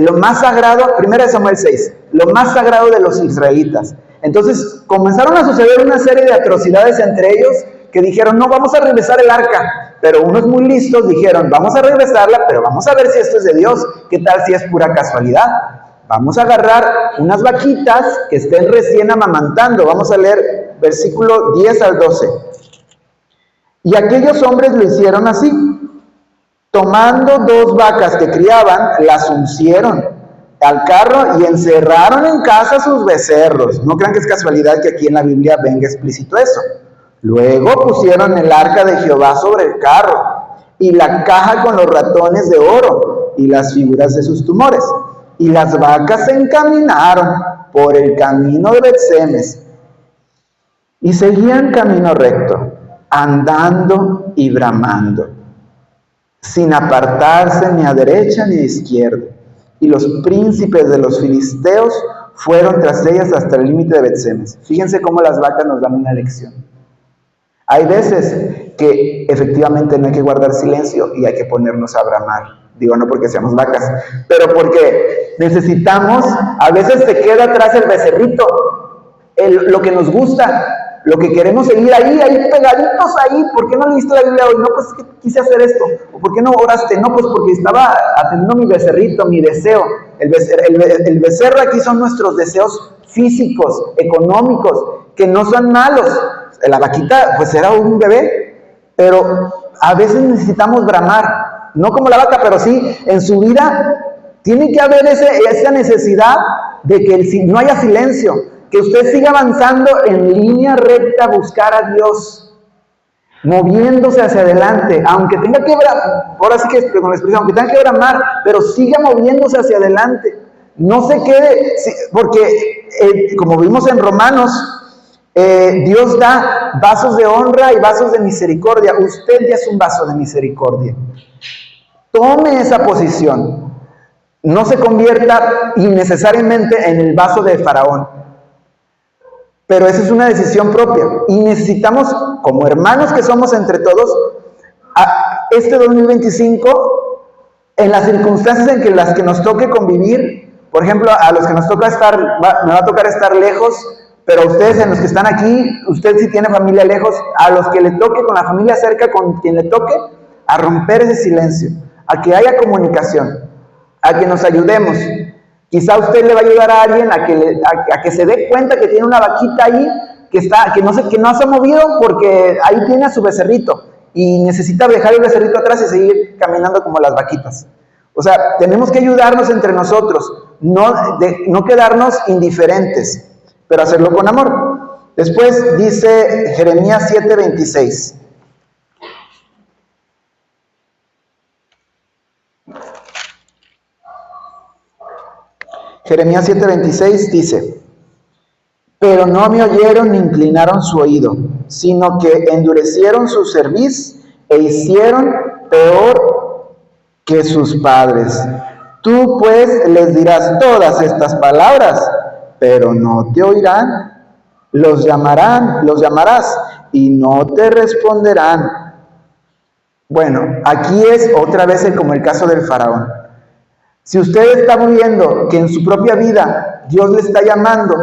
lo más sagrado, 1 Samuel 6, lo más sagrado de los israelitas. Entonces comenzaron a suceder una serie de atrocidades entre ellos, que dijeron, no, vamos a regresar el arca. Pero unos muy listos dijeron, vamos a regresarla, pero vamos a ver si esto es de Dios. ¿Qué tal si es pura casualidad? Vamos a agarrar unas vaquitas que estén recién amamantando. Vamos a leer versículo 10 al 12. Y aquellos hombres lo hicieron así. Tomando 2 vacas que criaban, las uncieron al carro y encerraron en casa sus becerros. No crean que es casualidad que aquí en la Biblia venga explícito eso. Luego pusieron el arca de Jehová sobre el carro, y la caja con los ratones de oro y las figuras de sus tumores. Y las vacas se encaminaron por el camino de Bet-Semes y seguían camino recto, andando y bramando, sin apartarse ni a derecha ni a izquierda. Y los príncipes de los filisteos fueron tras ellas hasta el límite de Bet-Semes. Fíjense cómo las vacas nos dan una lección. Hay veces que efectivamente no hay que guardar silencio y hay que ponernos a bramar. Digo, no porque seamos vacas, pero porque necesitamos, a veces te queda atrás el becerrito, lo que nos gusta, lo que queremos seguir ahí pegaditos ahí. ¿Por qué no leíste la Biblia hoy? No, pues que quise hacer esto. ¿O por qué no oraste? No, pues porque estaba atendiendo mi becerrito, mi deseo. El becerro aquí son nuestros deseos físicos, económicos, que no son malos. La vaquita pues era un bebé, pero a veces necesitamos bramar, no como la vaca, pero sí en su vida tiene que haber esa necesidad de que no haya silencio, que usted siga avanzando en línea recta a buscar a Dios, moviéndose hacia adelante, aunque tenga que bramar, ahora sí que con la expresión, aunque tenga que bramar, pero siga moviéndose hacia adelante, no se quede, porque como vimos en Romanos, Dios da vasos de honra y vasos de misericordia. Usted ya es un vaso de misericordia. Tome esa posición. No se convierta innecesariamente en el vaso de Faraón. Pero esa es una decisión propia. Y necesitamos, como hermanos que somos entre todos, este 2025, en las circunstancias en las que nos toque convivir, por ejemplo, a los que nos toca me va a tocar estar lejos Pero ustedes, en los que están aquí, usted si tiene familia lejos, a los que le toque, con la familia cerca, con quien le toque, a romper ese silencio, a que haya comunicación, a que nos ayudemos. Quizá usted le va a ayudar a alguien a que se dé cuenta que tiene una vaquita ahí, que no se ha movido porque ahí tiene a su becerrito y necesita dejar el becerrito atrás y seguir caminando como las vaquitas. O sea, tenemos que ayudarnos entre nosotros, no quedarnos indiferentes, pero hacerlo con amor. Después dice Jeremías 7:26. Jeremías 7:26 dice: pero no me oyeron ni inclinaron su oído, sino que endurecieron su cerviz e hicieron peor que sus padres. Tú pues les dirás todas estas palabras, pero no te oirán. Los llamarás y no te responderán. Bueno, aquí es otra vez como el caso del faraón. Si usted está viendo que en su propia vida Dios le está llamando,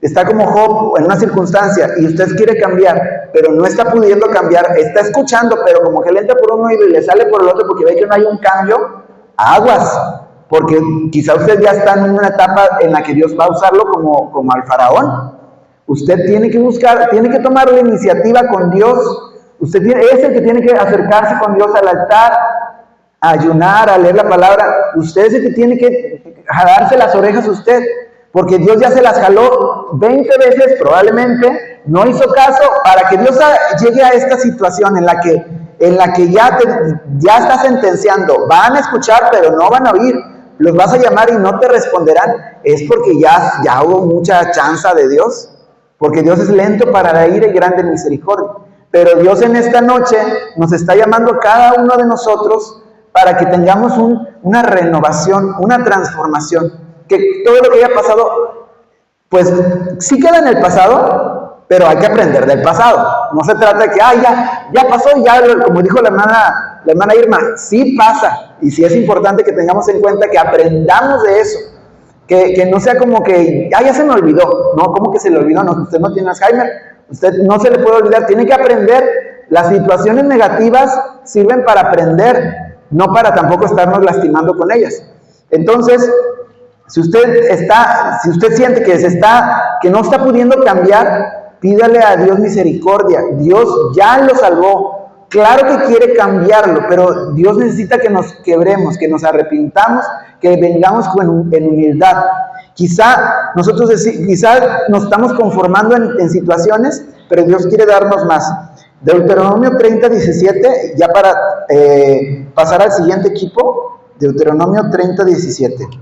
está como Job en una circunstancia y usted quiere cambiar, pero no está pudiendo cambiar, está escuchando, pero como que le entra por un oído y le sale por el otro porque ve que no hay un cambio, aguas, porque quizá usted ya está en una etapa en la que Dios va a usarlo como al faraón. Usted tiene que buscar, tiene que tomar la iniciativa con Dios. Es el que tiene que acercarse con Dios al altar, a ayunar, a leer la palabra. Usted es el que tiene que jalarse las orejas usted, porque Dios ya se las jaló 20 veces probablemente, no hizo caso, para que Dios llegue a esta situación en la que ya está sentenciando. Van a escuchar pero no van a oír, los vas a llamar y no te responderán. Es porque ya hubo mucha chanza de Dios, porque Dios es lento para la ira y grande en misericordia. Pero Dios en esta noche nos está llamando a cada uno de nosotros para que tengamos una renovación, una transformación. Que todo lo que haya pasado, pues sí queda en el pasado, pero hay que aprender del pasado. No se trata de que, ya pasó, como dijo la hermana Irma, sí pasa. Y sí es importante que tengamos en cuenta que aprendamos de eso. Que no sea como que, ya se me olvidó. No, ¿cómo que se le olvidó? No, usted no tiene Alzheimer. Usted no se le puede olvidar. Tiene que aprender. Las situaciones negativas sirven para aprender, no para tampoco estarnos lastimando con ellas. Entonces, si usted siente que no está pudiendo cambiar, pídale a Dios misericordia. Dios ya lo salvó. Claro que quiere cambiarlo, pero Dios necesita que nos quebremos, que nos arrepintamos, que vengamos en humildad. Quizá nos estamos conformando en situaciones, pero Dios quiere darnos más. Deuteronomio 30:17, ya para pasar al siguiente equipo. Deuteronomio 30:17.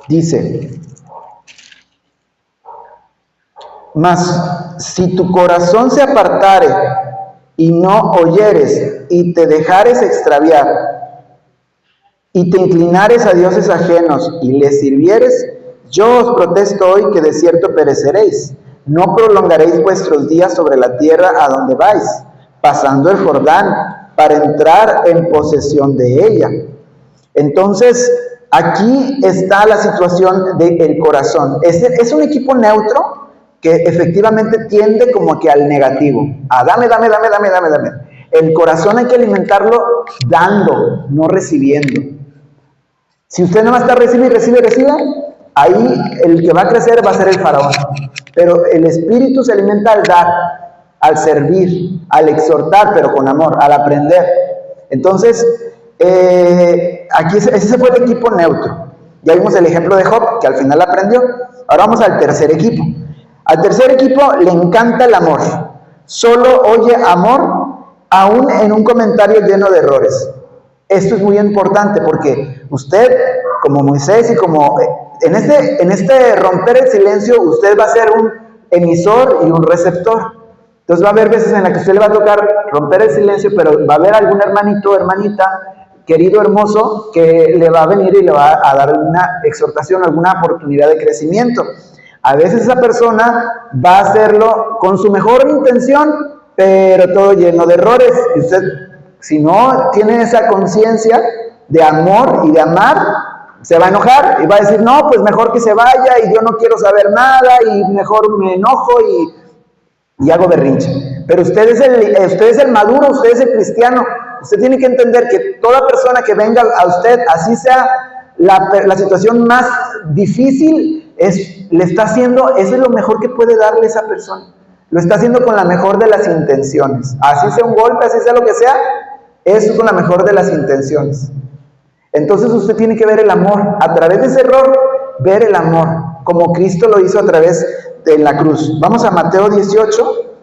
Dice: mas si tu corazón se apartare y no oyeres y te dejares extraviar y te inclinares a dioses ajenos y les sirvieres, yo os protesto hoy que de cierto pereceréis. No prolongaréis vuestros días sobre la tierra a donde vais, pasando el Jordán para entrar en posesión de ella. Entonces, aquí está la situación del corazón. Es un equipo neutro que efectivamente tiende como que al negativo. Dame. El corazón hay que alimentarlo dando, no recibiendo. Si usted no va a estar recibe, ahí el que va a crecer va a ser el faraón. Pero el espíritu se alimenta al dar, al servir, al exhortar, pero con amor, al aprender. Entonces, aquí ese fue el equipo neutro. Ya vimos el ejemplo de Job, que al final aprendió. Ahora vamos al tercer equipo. Al tercer equipo le encanta el amor. Solo oye amor, aún en un comentario lleno de errores. Esto es muy importante porque usted, como Moisés y como en este romper el silencio, usted va a ser un emisor y un receptor. Entonces va a haber veces en las que usted le va a tocar romper el silencio, pero va a haber algún hermanito o hermanita, querido, hermoso, que le va a venir y le va a dar alguna exhortación, alguna oportunidad de crecimiento. A veces esa persona va a hacerlo con su mejor intención, pero todo lleno de errores. Y usted, si no tiene esa conciencia de amor y de amar, Se va a enojar y va a decir, no, pues mejor que se vaya y yo no quiero saber nada y mejor me enojo y hago berrinche. Pero usted es el maduro, usted es el cristiano. Usted tiene que entender que toda persona que venga a usted, así sea la situación más difícil, le está haciendo, eso es lo mejor que puede darle esa persona. Lo está haciendo con la mejor de las intenciones. Así sea un golpe, así sea lo que sea, eso con la mejor de las intenciones. Entonces usted tiene que ver el amor. A través de ese error, ver el amor, como Cristo lo hizo a través de la cruz. Vamos a Mateo 18,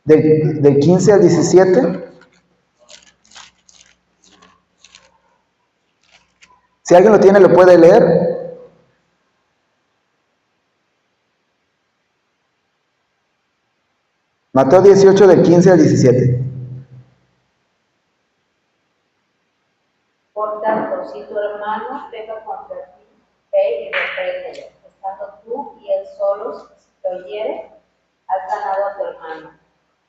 del 15 al 17. Si alguien lo tiene, lo puede leer. Mateo 18, del 15 al 17. Por tanto, si tu hermano peca contra ti, ve y repréndele, estando tú y él solos. Si te oyere, has ganado a tu hermano.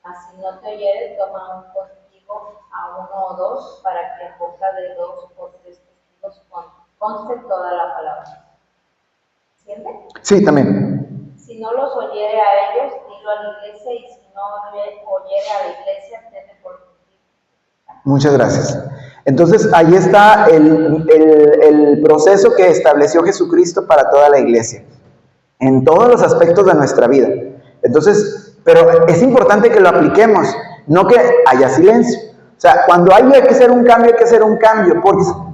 Mas si no te oyere, toma un contigo a uno o dos, para que en boca de 2 o 3 testigos conste toda la palabra. ¿Siente? Sí, también. Si no los oyere a ellos, dilo a la iglesia, y si no oyere a la iglesia, tenle por contigo. Muchas gracias. Entonces, ahí está el proceso que estableció Jesucristo para toda la iglesia, en todos los aspectos de nuestra vida. Entonces, pero es importante que lo apliquemos, no que haya silencio. O sea, cuando hay que hacer un cambio, hay que hacer un cambio,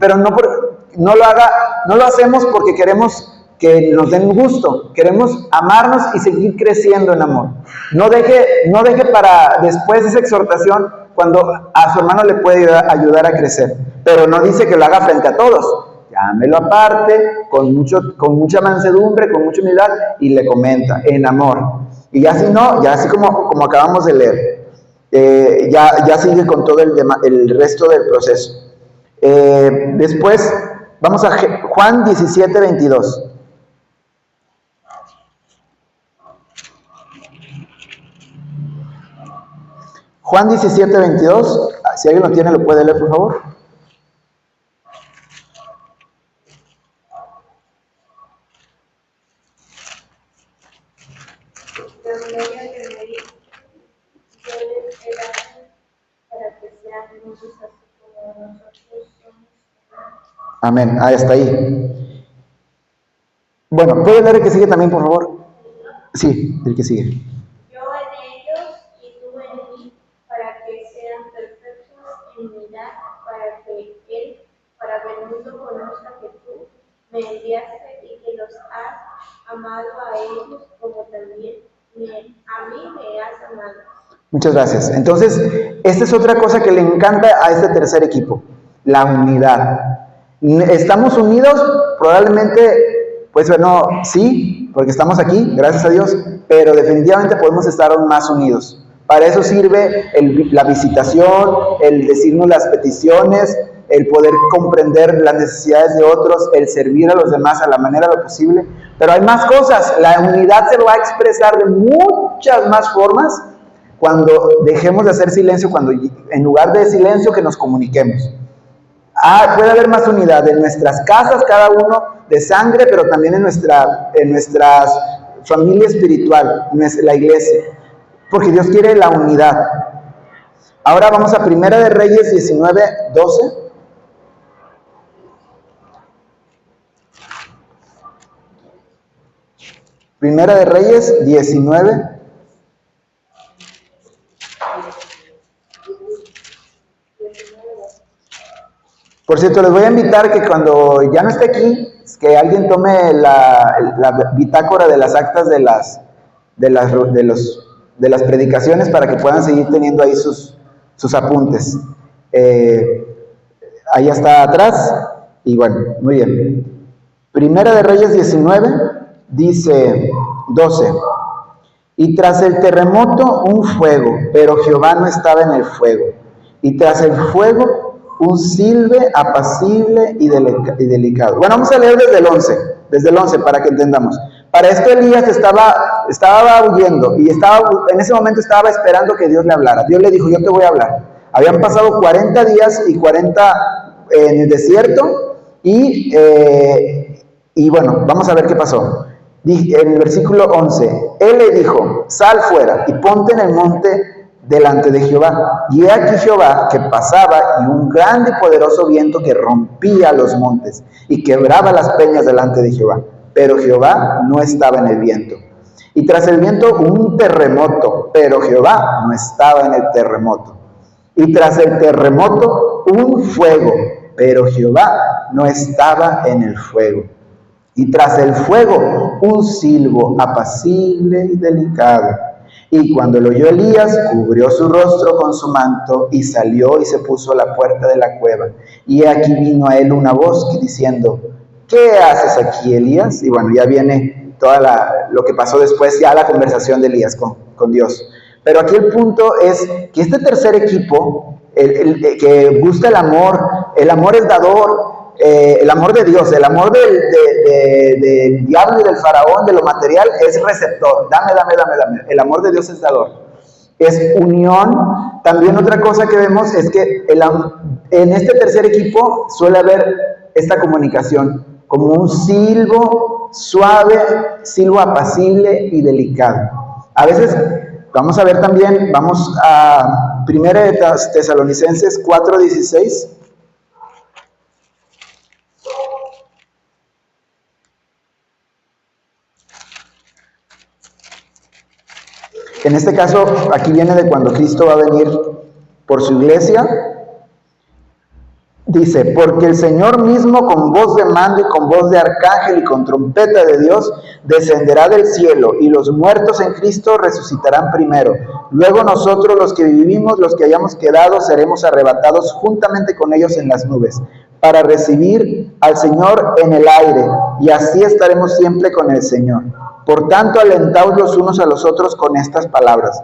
pero no lo hacemos porque queremos que nos den gusto, queremos amarnos y seguir creciendo en amor. No deje para después esa exhortación cuando a su hermano le puede ayudar a crecer, pero no dice que lo haga frente a todos. Llámelo aparte, con mucha mansedumbre, con mucha humildad, y le comenta, en amor. Y ya así como acabamos de leer, ya sigue con todo el resto del proceso. Después, vamos a Juan 17, 22. Juan 17, 22, si alguien lo tiene, lo puede leer, por favor. Amén, hasta ahí. Bueno, ¿puede leer el que sigue también, por favor? Sí, el que sigue. Me enviaste y que los has amado a ellos como también a mí me has amado. Muchas gracias. Entonces, esta es otra cosa que le encanta a este tercer equipo, la unidad. ¿Estamos unidos? Probablemente, pues bueno, sí, porque estamos aquí, gracias a Dios, pero definitivamente podemos estar aún más unidos. Para eso sirve la visitación, el decirnos las peticiones, el poder comprender las necesidades de otros, el servir a los demás a la manera de lo posible. Pero hay más cosas. La unidad se va a expresar de muchas más formas cuando dejemos de hacer silencio, cuando en lugar de silencio que nos comuniquemos. Puede haber más unidad en nuestras casas, cada uno de sangre, pero también en nuestra familia espiritual, la iglesia, porque Dios quiere la unidad. Ahora vamos a Primera de Reyes 19, 12. Primera de Reyes 19. Por cierto, les voy a invitar que cuando ya no esté aquí, que alguien tome la bitácora de las actas de las predicaciones para que puedan seguir teniendo ahí sus apuntes. Ahí está atrás. Y bueno, muy bien. Primera de Reyes 19. Dice 12, y tras el terremoto un fuego, pero Jehová no estaba en el fuego, y tras el fuego un silbe apacible y delicado. Bueno, vamos a leer desde el 11 para que entendamos. Para esto Elías estaba huyendo y en ese momento estaba esperando que Dios le hablara. Dios le dijo, yo te voy a hablar. Habían pasado 40 días y 40 en el desierto, Y bueno, vamos a ver qué pasó. En el versículo 11, él le dijo, sal fuera y ponte en el monte delante de Jehová. Y he aquí Jehová que pasaba, y un grande y poderoso viento que rompía los montes y quebraba las peñas delante de Jehová. Pero Jehová no estaba en el viento. Y tras el viento un terremoto, pero Jehová no estaba en el terremoto. Y tras el terremoto un fuego, pero Jehová no estaba en el fuego. Y tras el fuego un silbo apacible y delicado. Y cuando lo oyó Elías, cubrió su rostro con su manto y salió y se puso a la puerta de la cueva. Y aquí vino a él una voz diciendo, ¿qué haces aquí, Elías? Y bueno, ya viene lo que pasó después, ya la conversación de Elías con Dios. Pero aquí el punto es que este tercer equipo, que busca el amor es dador, el amor de Dios, el amor del diablo y del faraón, de lo material, es receptor. Dame. El amor de Dios es dador. Es unión. También otra cosa que vemos es que en este tercer equipo suele haber esta comunicación, como un silbo suave, silbo apacible y delicado. A veces, vamos a ver también, vamos a 1 Tesalonicenses 4:16. En este caso, aquí viene de cuando Cristo va a venir por su iglesia. Dice, porque el Señor mismo con voz de mando y con voz de arcángel y con trompeta de Dios descenderá del cielo, y los muertos en Cristo resucitarán primero. Luego nosotros, los que vivimos, los que hayamos quedado, seremos arrebatados juntamente con ellos en las nubes, para recibir al Señor en el aire, y así estaremos siempre con el Señor. Por tanto, alentaos los unos a los otros con estas palabras.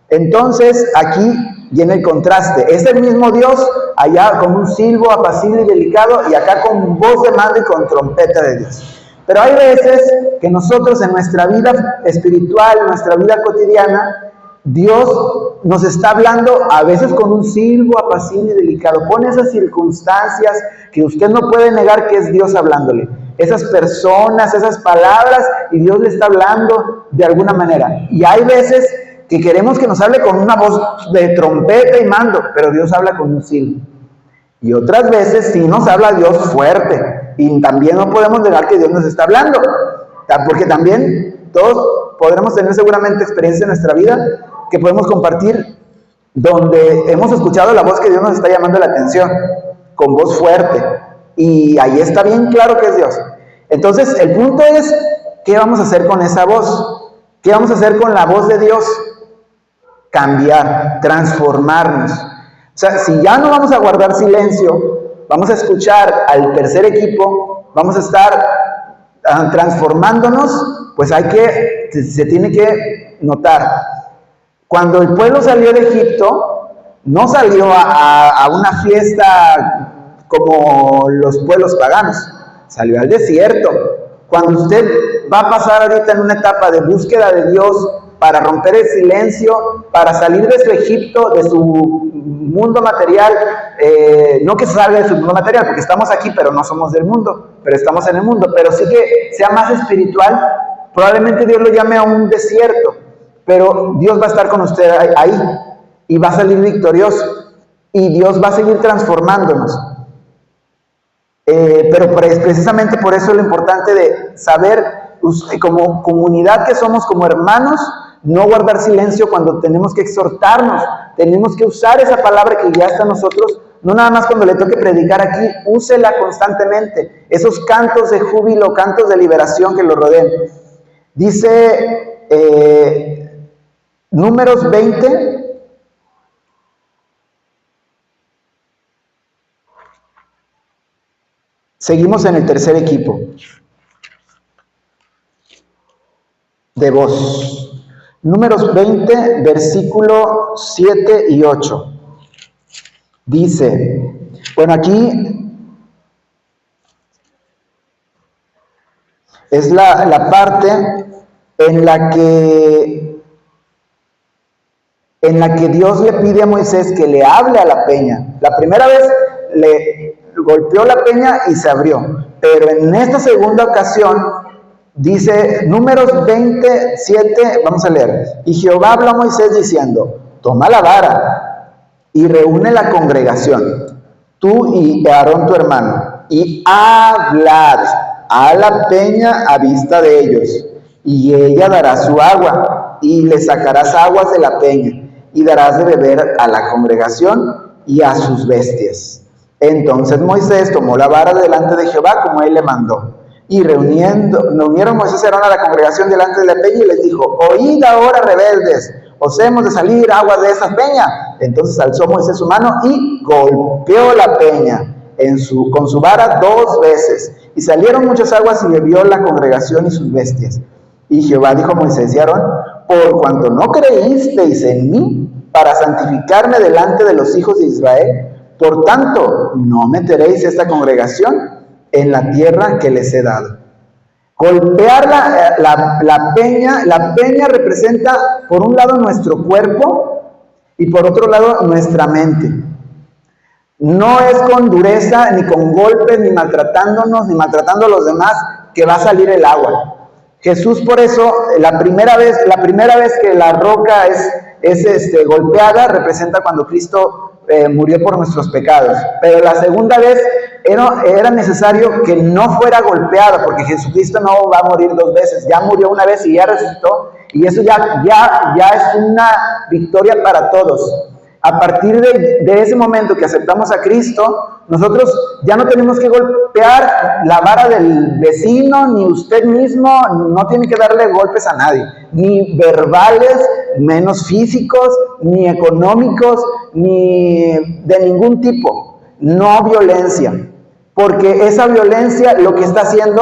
Entonces, aquí viene el contraste. Es el mismo Dios, allá con un silbo apacible y delicado, y acá con voz de mando y con trompeta de Dios. Pero hay veces que nosotros en nuestra vida espiritual, en nuestra vida cotidiana, Dios nos está hablando a veces con un silbo apacible y delicado. Pone esas circunstancias que usted no puede negar que es Dios hablándole. Esas personas, esas palabras, y Dios le está hablando de alguna manera. Y hay veces que queremos que nos hable con una voz de trompeta y mando, pero Dios habla con un silbo. Y otras veces sí nos habla Dios fuerte, y también no podemos negar que Dios nos está hablando, porque también todos podremos tener seguramente experiencias en nuestra vida que podemos compartir donde hemos escuchado la voz que Dios nos está llamando la atención, con voz fuerte, y ahí está bien claro que es Dios. Entonces el punto es, ¿qué vamos a hacer con esa voz? ¿Qué vamos a hacer con la voz de Dios? Cambiar, transformarnos. O sea, si ya no vamos a guardar silencio, vamos a escuchar al tercer equipo, vamos a estar transformándonos, pues se tiene que notar. Cuando el pueblo salió de Egipto, no salió a una fiesta como los pueblos paganos, salió al desierto. Cuando usted va a pasar ahorita en una etapa de búsqueda de Dios, para romper el silencio, para salir de su Egipto, de su mundo material, no que salga de su mundo material, porque estamos aquí, pero no somos del mundo, pero estamos en el mundo, pero sí que sea más espiritual, probablemente Dios lo llame a un desierto, pero Dios va a estar con usted ahí, y va a salir victorioso, y Dios va a seguir transformándonos. Pero precisamente por eso es lo importante de saber, como comunidad que somos, como hermanos, no guardar silencio cuando tenemos que exhortarnos, tenemos que usar esa palabra que ya está en nosotros, no nada más cuando le toque predicar aquí, úsela constantemente, esos cantos de júbilo, cantos de liberación que lo rodeen. Dice Números 20, seguimos en el tercer equipo de voz. Números 20, versículo 7 y 8. Dice, bueno, aquí es la parte en la que Dios le pide a Moisés que le hable a la peña. La primera vez golpeó la peña y se abrió. Pero en esta segunda ocasión, dice Números 27, vamos a leer. Y Jehová habló a Moisés diciendo, toma la vara y reúne la congregación, tú y Aarón tu hermano, y hablad a la peña a vista de ellos, y ella dará su agua, y le sacarás aguas de la peña, y darás de beber a la congregación y a sus bestias. Entonces Moisés tomó la vara delante de Jehová como él le mandó. Y reunieron Moisés y Aarón a la congregación delante de la peña y les dijo, oíd ahora, rebeldes, os hemos de salir aguas de esa peña. Entonces alzó Moisés su mano y golpeó la peña con su vara 2 veces. Y salieron muchas aguas y bebió la congregación y sus bestias. Y Jehová dijo a Moisés y Aarón, por cuanto no creísteis en mí para santificarme delante de los hijos de Israel, por tanto, no meteréis esta congregación en la tierra que les he dado. Golpear la peña representa por un lado nuestro cuerpo y por otro lado nuestra mente. No es con dureza, ni con golpes, ni maltratándonos, ni maltratando a los demás que va a salir el agua. Jesús por eso, la primera vez que la roca es golpeada, representa cuando Cristo murió por nuestros pecados. Pero la segunda vez era necesario que no fuera golpeada, porque Jesucristo no va a morir 2 veces. Ya murió una vez y ya resucitó, y eso ya es una victoria para todos. A partir de ese momento que aceptamos a Cristo, nosotros ya no tenemos que golpear la vara del vecino, ni usted mismo, no tiene que darle golpes a nadie, ni verbales, menos físicos, ni económicos, ni de ningún tipo. No violencia, porque esa violencia lo que está haciendo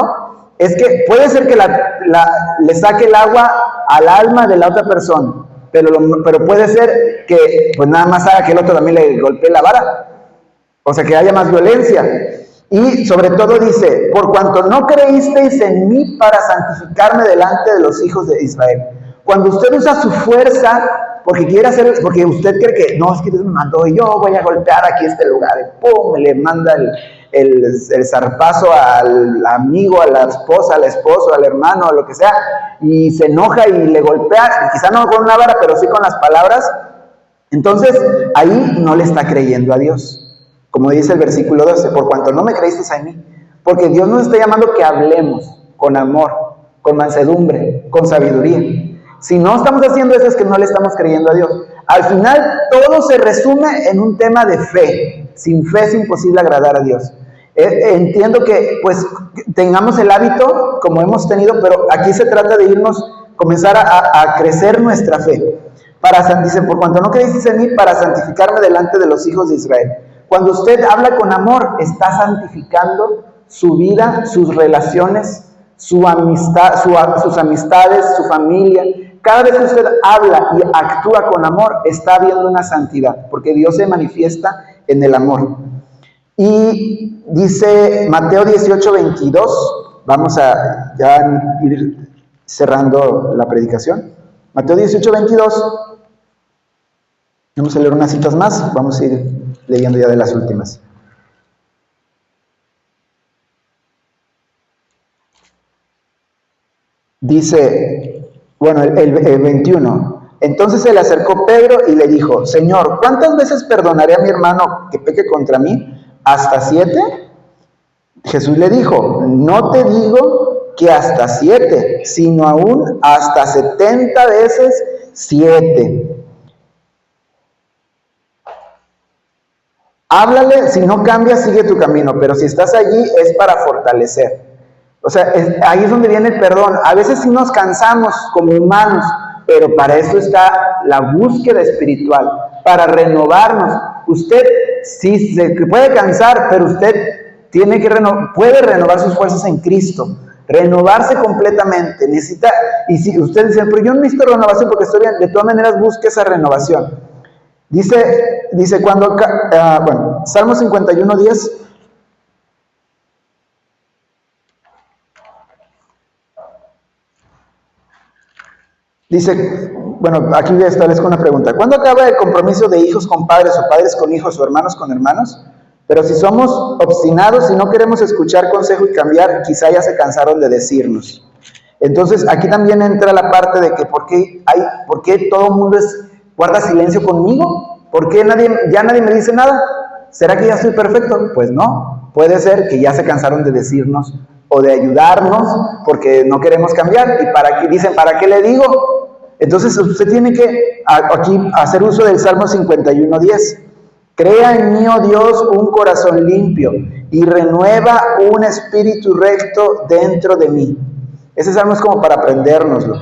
es que puede ser que le saque el agua al alma de la otra persona, pero puede ser que pues nada más haga que el otro también le golpee la vara, o sea que haya más violencia. Y sobre todo dice, por cuanto no creísteis en mí para santificarme delante de los hijos de Israel. Cuando usted usa su fuerza porque usted cree que no, es que Dios me mandó y yo voy a golpear aquí este lugar, y pum, le manda el zarpazo al amigo, a la esposa, al esposo, al hermano, a lo que sea, y se enoja y le golpea, quizá no con una vara, pero sí con las palabras. Entonces ahí no le está creyendo a Dios, como dice el versículo 12, por cuanto no me creísteis a mí, porque Dios nos está llamando que hablemos con amor, con mansedumbre, con sabiduría. Si no estamos haciendo eso es que no le estamos creyendo a Dios. Al final todo se resume en un tema de fe. Sin fe es imposible agradar a Dios. Entiendo que pues tengamos el hábito como hemos tenido, pero aquí se trata de comenzar a crecer nuestra fe. Dice, por cuanto no creísteis en mí para santificarme delante de los hijos de Israel. Cuando usted habla con amor, está santificando su vida, sus relaciones, sus amistades, su familia. Cada vez que usted habla y actúa con amor, está habiendo una santidad, porque Dios se manifiesta en el amor. Y dice Mateo 18:22, vamos a ya ir cerrando la predicación. Mateo 18:22, vamos a leer unas citas más, vamos a ir leyendo ya de las últimas. Dice, bueno, el 21. Entonces se le acercó Pedro y le dijo, Señor, ¿cuántas veces perdonaré a mi hermano que peque contra mí? ¿Hasta 7? Jesús le dijo, no te digo que hasta 7, sino aún hasta 70 veces 7. Háblale, si no cambias, sigue tu camino, pero si estás allí es para fortalecer. O sea, ahí es donde viene el perdón. A veces sí nos cansamos como humanos, pero para eso está la búsqueda espiritual, para renovarnos. Usted sí se puede cansar, pero usted puede renovar sus fuerzas en Cristo, renovarse completamente. Y si usted dice, pero yo no necesito renovación porque estoy bien, de todas maneras busque esa renovación. Dice Salmo 51:10. Dice, aquí establezco una pregunta. ¿Cuándo acaba el compromiso de hijos con padres o padres con hijos o hermanos con hermanos? Pero si somos obstinados y no queremos escuchar consejo y cambiar, quizá ya se cansaron de decirnos. Entonces, aquí también entra la parte de que ¿por qué todo el mundo guarda silencio conmigo? ¿Por qué ya nadie me dice nada? ¿Será que ya estoy perfecto? Pues no. Puede ser que ya se cansaron de decirnos o de ayudarnos porque no queremos cambiar. Y dicen, ¿para qué le digo? Entonces, usted tiene que aquí hacer uso del Salmo 51:10. Crea en mí, oh Dios, un corazón limpio y renueva un espíritu recto dentro de mí. Ese salmo es como para aprendérnoslo.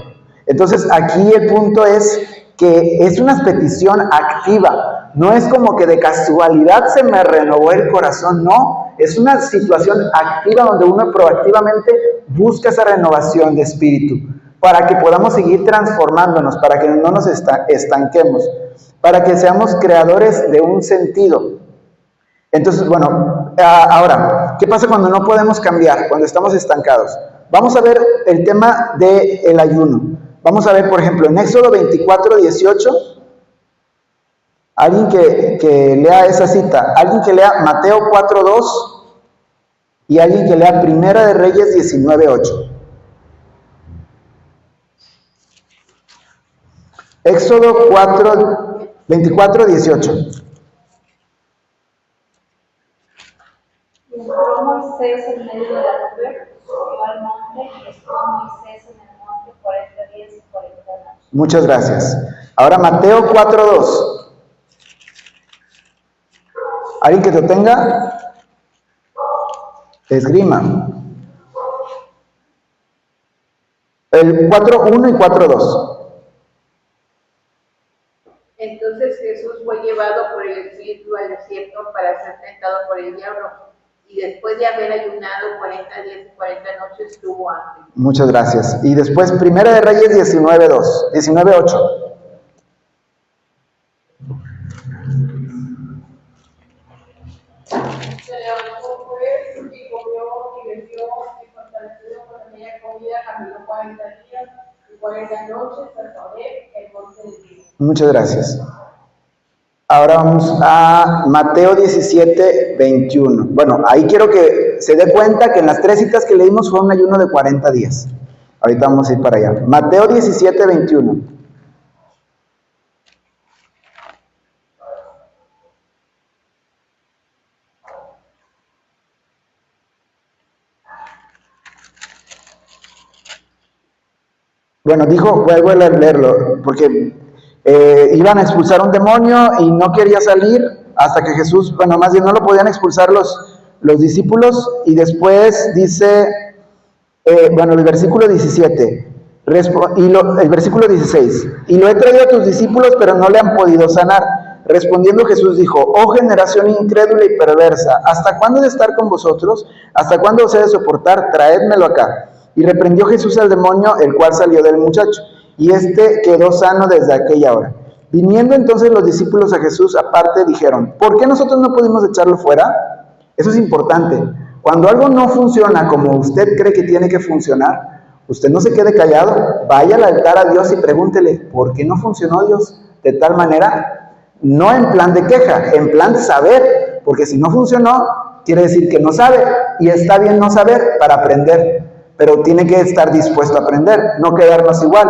Entonces, aquí el punto es que es una petición activa. No es como que de casualidad se me renovó el corazón, no. Es una situación activa donde uno proactivamente busca esa renovación de espíritu para que podamos seguir transformándonos, para que no nos estanquemos, para que seamos creadores de un sentido. Entonces, bueno, ahora, ¿qué pasa cuando no podemos cambiar, cuando estamos estancados? Vamos a ver el tema del ayuno. Vamos a ver, por ejemplo, en Éxodo 24:18, alguien que lea esa cita, alguien que lea Mateo 4:2 y alguien que lea Primera de Reyes 19:8. Éxodo 24:18. Entró Moisés en medio de la nube, subió al monte y estuvo Moisés en el monte 40 días y 40 noches. Muchas gracias. Ahora Mateo 4:2. ¿Alguien que te tenga? Esgrima. El 4:1 y 4:2. Entonces Jesús fue llevado por el Espíritu al desierto para ser tentado por el diablo. Y después de haber ayunado 40 días y 40 noches, tuvo hambre. Muchas gracias. Y después, Primera de Reyes 19:8. Se levantó pues y comió y bebió y fortalecido con aquella comida caminó 40 días y 40 noches hasta Horeb, el monte de Dios. Muchas gracias. Ahora vamos a Mateo 17:21. Bueno, ahí quiero que se dé cuenta que en las 3 citas que leímos fue un ayuno de 40 días. Ahorita vamos a ir para allá. Mateo 17:21. Bueno, vuelvo a leerlo, porque iban a expulsar un demonio y no quería salir hasta que Jesús, bueno, más bien no lo podían expulsar los discípulos, y después dice, el versículo 17, el versículo 16, y lo he traído a tus discípulos, pero no le han podido sanar. Respondiendo Jesús dijo, oh generación incrédula y perversa, ¿hasta cuándo he de estar con vosotros? ¿Hasta cuándo os he de soportar? Traédmelo acá. Y reprendió Jesús al demonio, el cual salió del muchacho, y éste quedó sano desde aquella hora. Viniendo entonces los discípulos a Jesús aparte, dijeron, ¿por qué nosotros no pudimos echarlo fuera? Eso es importante. Cuando algo no funciona como usted cree que tiene que funcionar, usted no se quede callado, vaya al altar a Dios y pregúntele, ¿por qué no funcionó Dios de tal manera? No en plan de queja, en plan de saber, porque si no funcionó, quiere decir que no sabe, y está bien no saber para aprender, pero tiene que estar dispuesto a aprender, no quedarnos igual.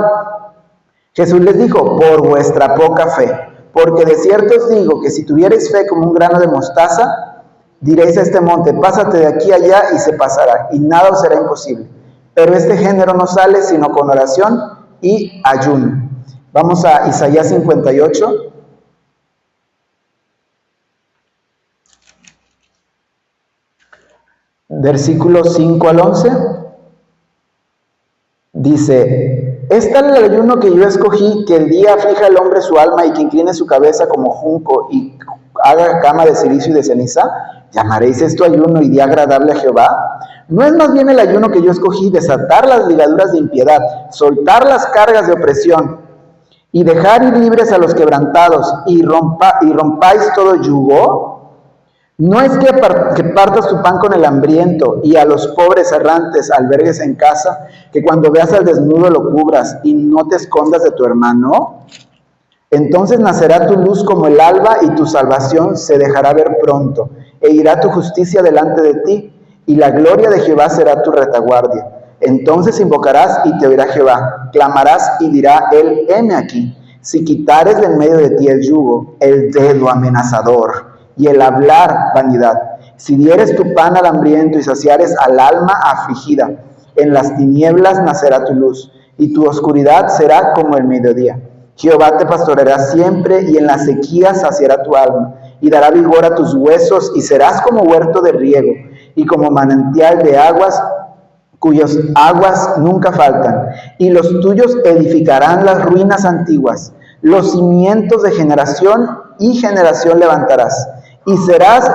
Jesús les dijo, por vuestra poca fe, porque de cierto os digo que si tuvierais fe como un grano de mostaza, diréis a este monte, pásate de aquí a allá y se pasará, y nada os será imposible. Pero este género no sale sino con oración y ayuno. Vamos a Isaías 58. Versículos 5 al 11. Dice, ¿es tal el ayuno que yo escogí, que el día aflija al hombre su alma y que incline su cabeza como junco y haga cama de cilicio y de ceniza? ¿Llamaréis esto ayuno y día agradable a Jehová? ¿No es más bien el ayuno que yo escogí, desatar las ligaduras de impiedad, soltar las cargas de opresión y dejar ir libres a los quebrantados y rompáis todo yugo? ¿No es que partas tu pan con el hambriento y a los pobres errantes albergues en casa, que cuando veas al desnudo lo cubras y no te escondas de tu hermano? Entonces nacerá tu luz como el alba y tu salvación se dejará ver pronto. e irá tu justicia delante de ti, y la gloria de Jehová será tu retaguardia. Entonces invocarás y te oirá Jehová, clamarás y dirá él, heme aquí. Si quitares de en medio de ti el yugo, el dedo amenazador y el hablar vanidad, si dieres tu pan al hambriento y saciares al alma afligida, en las tinieblas nacerá tu luz, y tu oscuridad será como el mediodía. Jehová te pastoreará siempre, y en la sequía saciará tu alma, y dará vigor a tus huesos, y serás como huerto de riego, y como manantial de aguas, cuyas aguas nunca faltan, y los tuyos edificarán las ruinas antiguas, los cimientos de generación y generación levantarás, y serás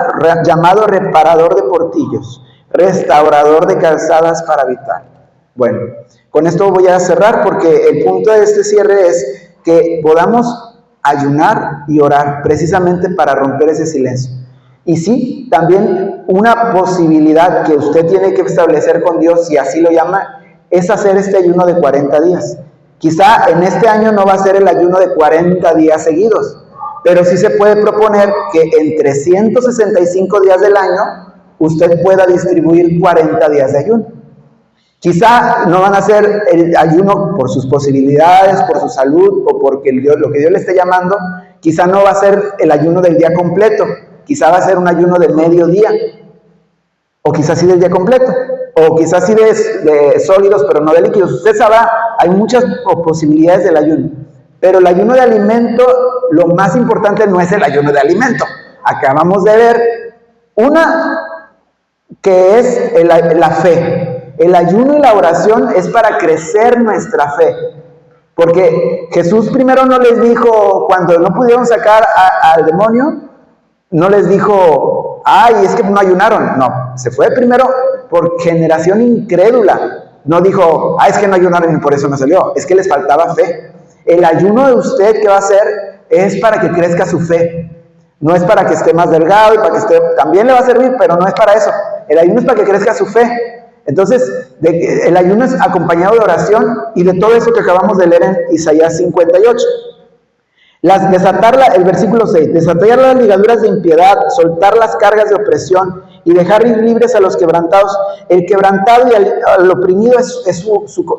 llamado reparador de portillos, restaurador de calzadas para habitar. Bueno, con esto voy a cerrar porque el punto de este cierre es que podamos ayunar y orar precisamente para romper ese silencio. Y sí, también una posibilidad que usted tiene que establecer con Dios, si así lo llama, es hacer este ayuno de 40 días. Quizá en este año no va a ser el ayuno de 40 días seguidos, pero sí se puede proponer que en 365 días del año usted pueda distribuir 40 días de ayuno. Quizá no van a hacer el ayuno por sus posibilidades, por su salud o porque lo que Dios le esté llamando. Quizá no va a ser el ayuno del día completo, quizá va a ser un ayuno de mediodía, o quizás sí del día completo, o quizás sí de sólidos pero no de líquidos. Usted sabrá, hay muchas posibilidades del ayuno, pero el ayuno de alimento, lo más importante no es el ayuno de alimento. Acabamos de ver una que es la fe. El ayuno y la oración es para crecer nuestra fe. Porque Jesús primero no les dijo, cuando no pudieron sacar al demonio, no les dijo, ay, es que no ayunaron. No, se fue primero por generación incrédula. No dijo, ay, es que no ayunaron y por eso no salió. Es que les faltaba fe. El ayuno de usted que va a hacer es para que crezca su fe. No es para que esté más delgado y para que esté, también le va a servir, pero no es para eso. El ayuno es para que crezca su fe. Entonces, el ayuno es acompañado de oración y de todo eso que acabamos de leer en Isaías 58. El versículo 6, desatar las ligaduras de impiedad, soltar las cargas de opresión y dejar ir libres a los quebrantados. El quebrantado y al oprimido es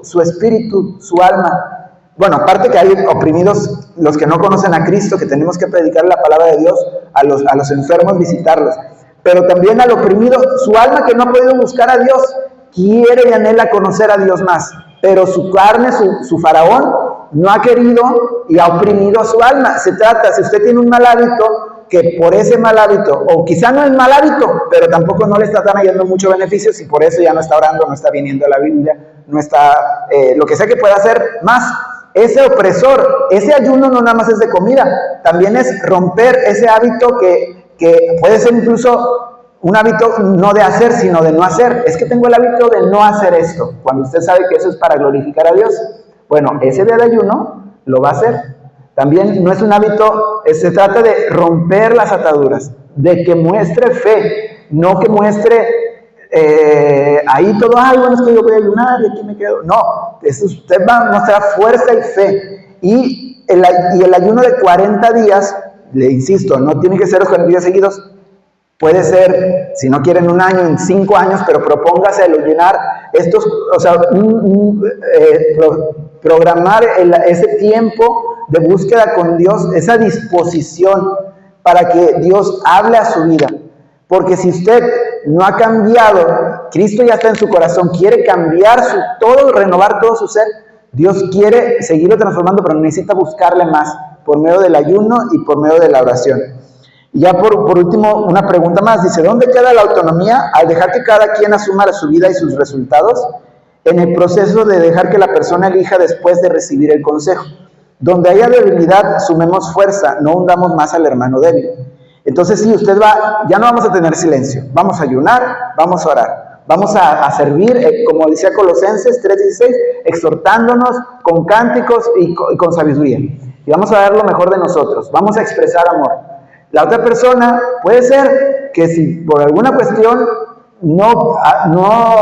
su espíritu, su alma. Bueno, aparte que hay oprimidos, los que no conocen a Cristo, que tenemos que predicar la palabra de Dios, a los enfermos visitarlos. Pero también al oprimido, su alma que no ha podido buscar a Dios, quiere y anhela conocer a Dios más, pero su carne, su faraón, no ha querido y ha oprimido a su alma. Se trata, si usted tiene un mal hábito, que por ese mal hábito, o quizá no es mal hábito, pero tampoco no le está trayendo mucho beneficio, si por eso ya no está orando, no está viniendo a la Biblia, no está, lo que sea que pueda hacer más. Ese opresor, ese ayuno no nada más es de comida, también es romper ese hábito que puede ser incluso un hábito no de hacer, sino de no hacer. Es que tengo el hábito de no hacer esto, cuando usted sabe que eso es para glorificar a Dios. Bueno, ese día de ayuno lo va a hacer. También no es un hábito, se trata de romper las ataduras, de que muestre fe, no que muestre ahí todo, ay, bueno, es que yo voy a ayunar y aquí me quedo. No, usted va a mostrar fuerza y fe. Y el ayuno de 40 días, le insisto, no tiene que ser los 40 días seguidos. Puede ser, si no quieren un año, en 5 años, pero propóngase el llenar estos, o sea, programar ese tiempo de búsqueda con Dios, esa disposición para que Dios hable a su vida. Porque si usted no ha cambiado, Cristo ya está en su corazón, quiere cambiar renovar todo su ser, Dios quiere seguirlo transformando, pero necesita buscarle más por medio del ayuno y por medio de la oración. Y ya por último, una pregunta más. Dice, ¿dónde queda la autonomía al dejar que cada quien asuma su vida y sus resultados? En el proceso de dejar que la persona elija después de recibir el consejo. Donde haya debilidad, sumemos fuerza, no hundamos más al hermano débil. Entonces, sí, ya no vamos a tener silencio. Vamos a ayunar, vamos a orar. Vamos a servir, como decía Colosenses 3:16, exhortándonos con cánticos y con sabiduría. Y vamos a dar lo mejor de nosotros. Vamos a expresar amor. La otra persona puede ser que si por alguna cuestión no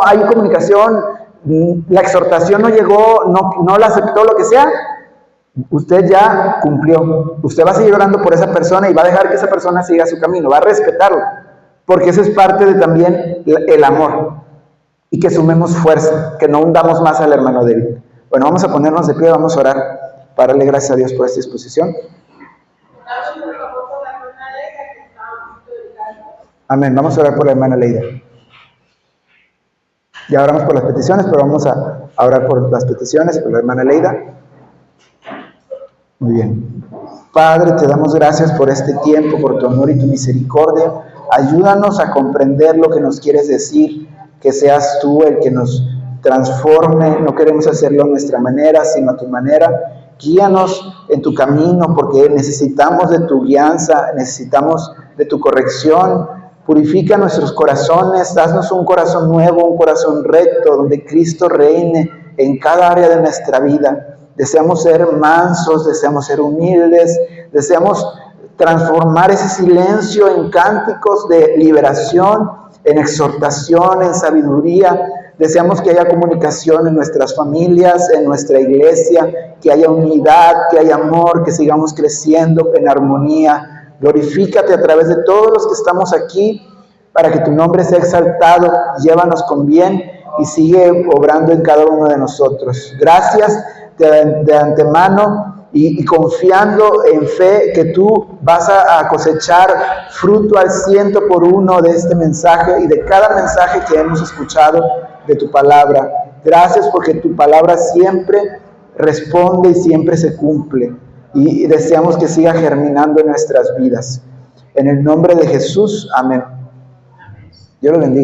hay comunicación, la exhortación no llegó, no la aceptó, lo que sea, usted ya cumplió. Usted va a seguir orando por esa persona y va a dejar que esa persona siga su camino, va a respetarlo. porque eso es parte de también el amor, y que sumemos fuerza, que no hundamos más al hermano débil. Bueno, vamos a ponernos de pie, vamos a orar para darle gracias a Dios por esta disposición. Amén, vamos a orar por la hermana Leida. Ya oramos por las peticiones, pero vamos a orar por las peticiones y por la hermana Leida. Muy bien. Padre, te damos gracias por este tiempo, por tu amor y tu misericordia. Ayúdanos a comprender lo que nos quieres decir, que seas tú el que nos transforme. No queremos hacerlo a nuestra manera, sino a tu manera. Guíanos en tu camino, porque necesitamos de tu guianza, necesitamos de tu corrección. Purifica nuestros corazones, haznos un corazón nuevo, un corazón recto, donde Cristo reine en cada área de nuestra vida. Deseamos ser mansos, deseamos ser humildes, deseamos transformar ese silencio en cánticos de liberación, en exhortación, en sabiduría. Deseamos que haya comunicación en nuestras familias, en nuestra iglesia, que haya unidad, que haya amor, que sigamos creciendo en armonía. Glorifícate a través de todos los que estamos aquí, para que tu nombre sea exaltado. Llévanos con bien y sigue obrando en cada uno de nosotros. Gracias de antemano y confiando en fe que tú vas a cosechar fruto al 100% de este mensaje y de cada mensaje que hemos escuchado de tu palabra. Gracias porque tu palabra siempre responde y siempre se cumple. Y deseamos que siga germinando en nuestras vidas. En el nombre de Jesús, amén. Dios lo bendiga.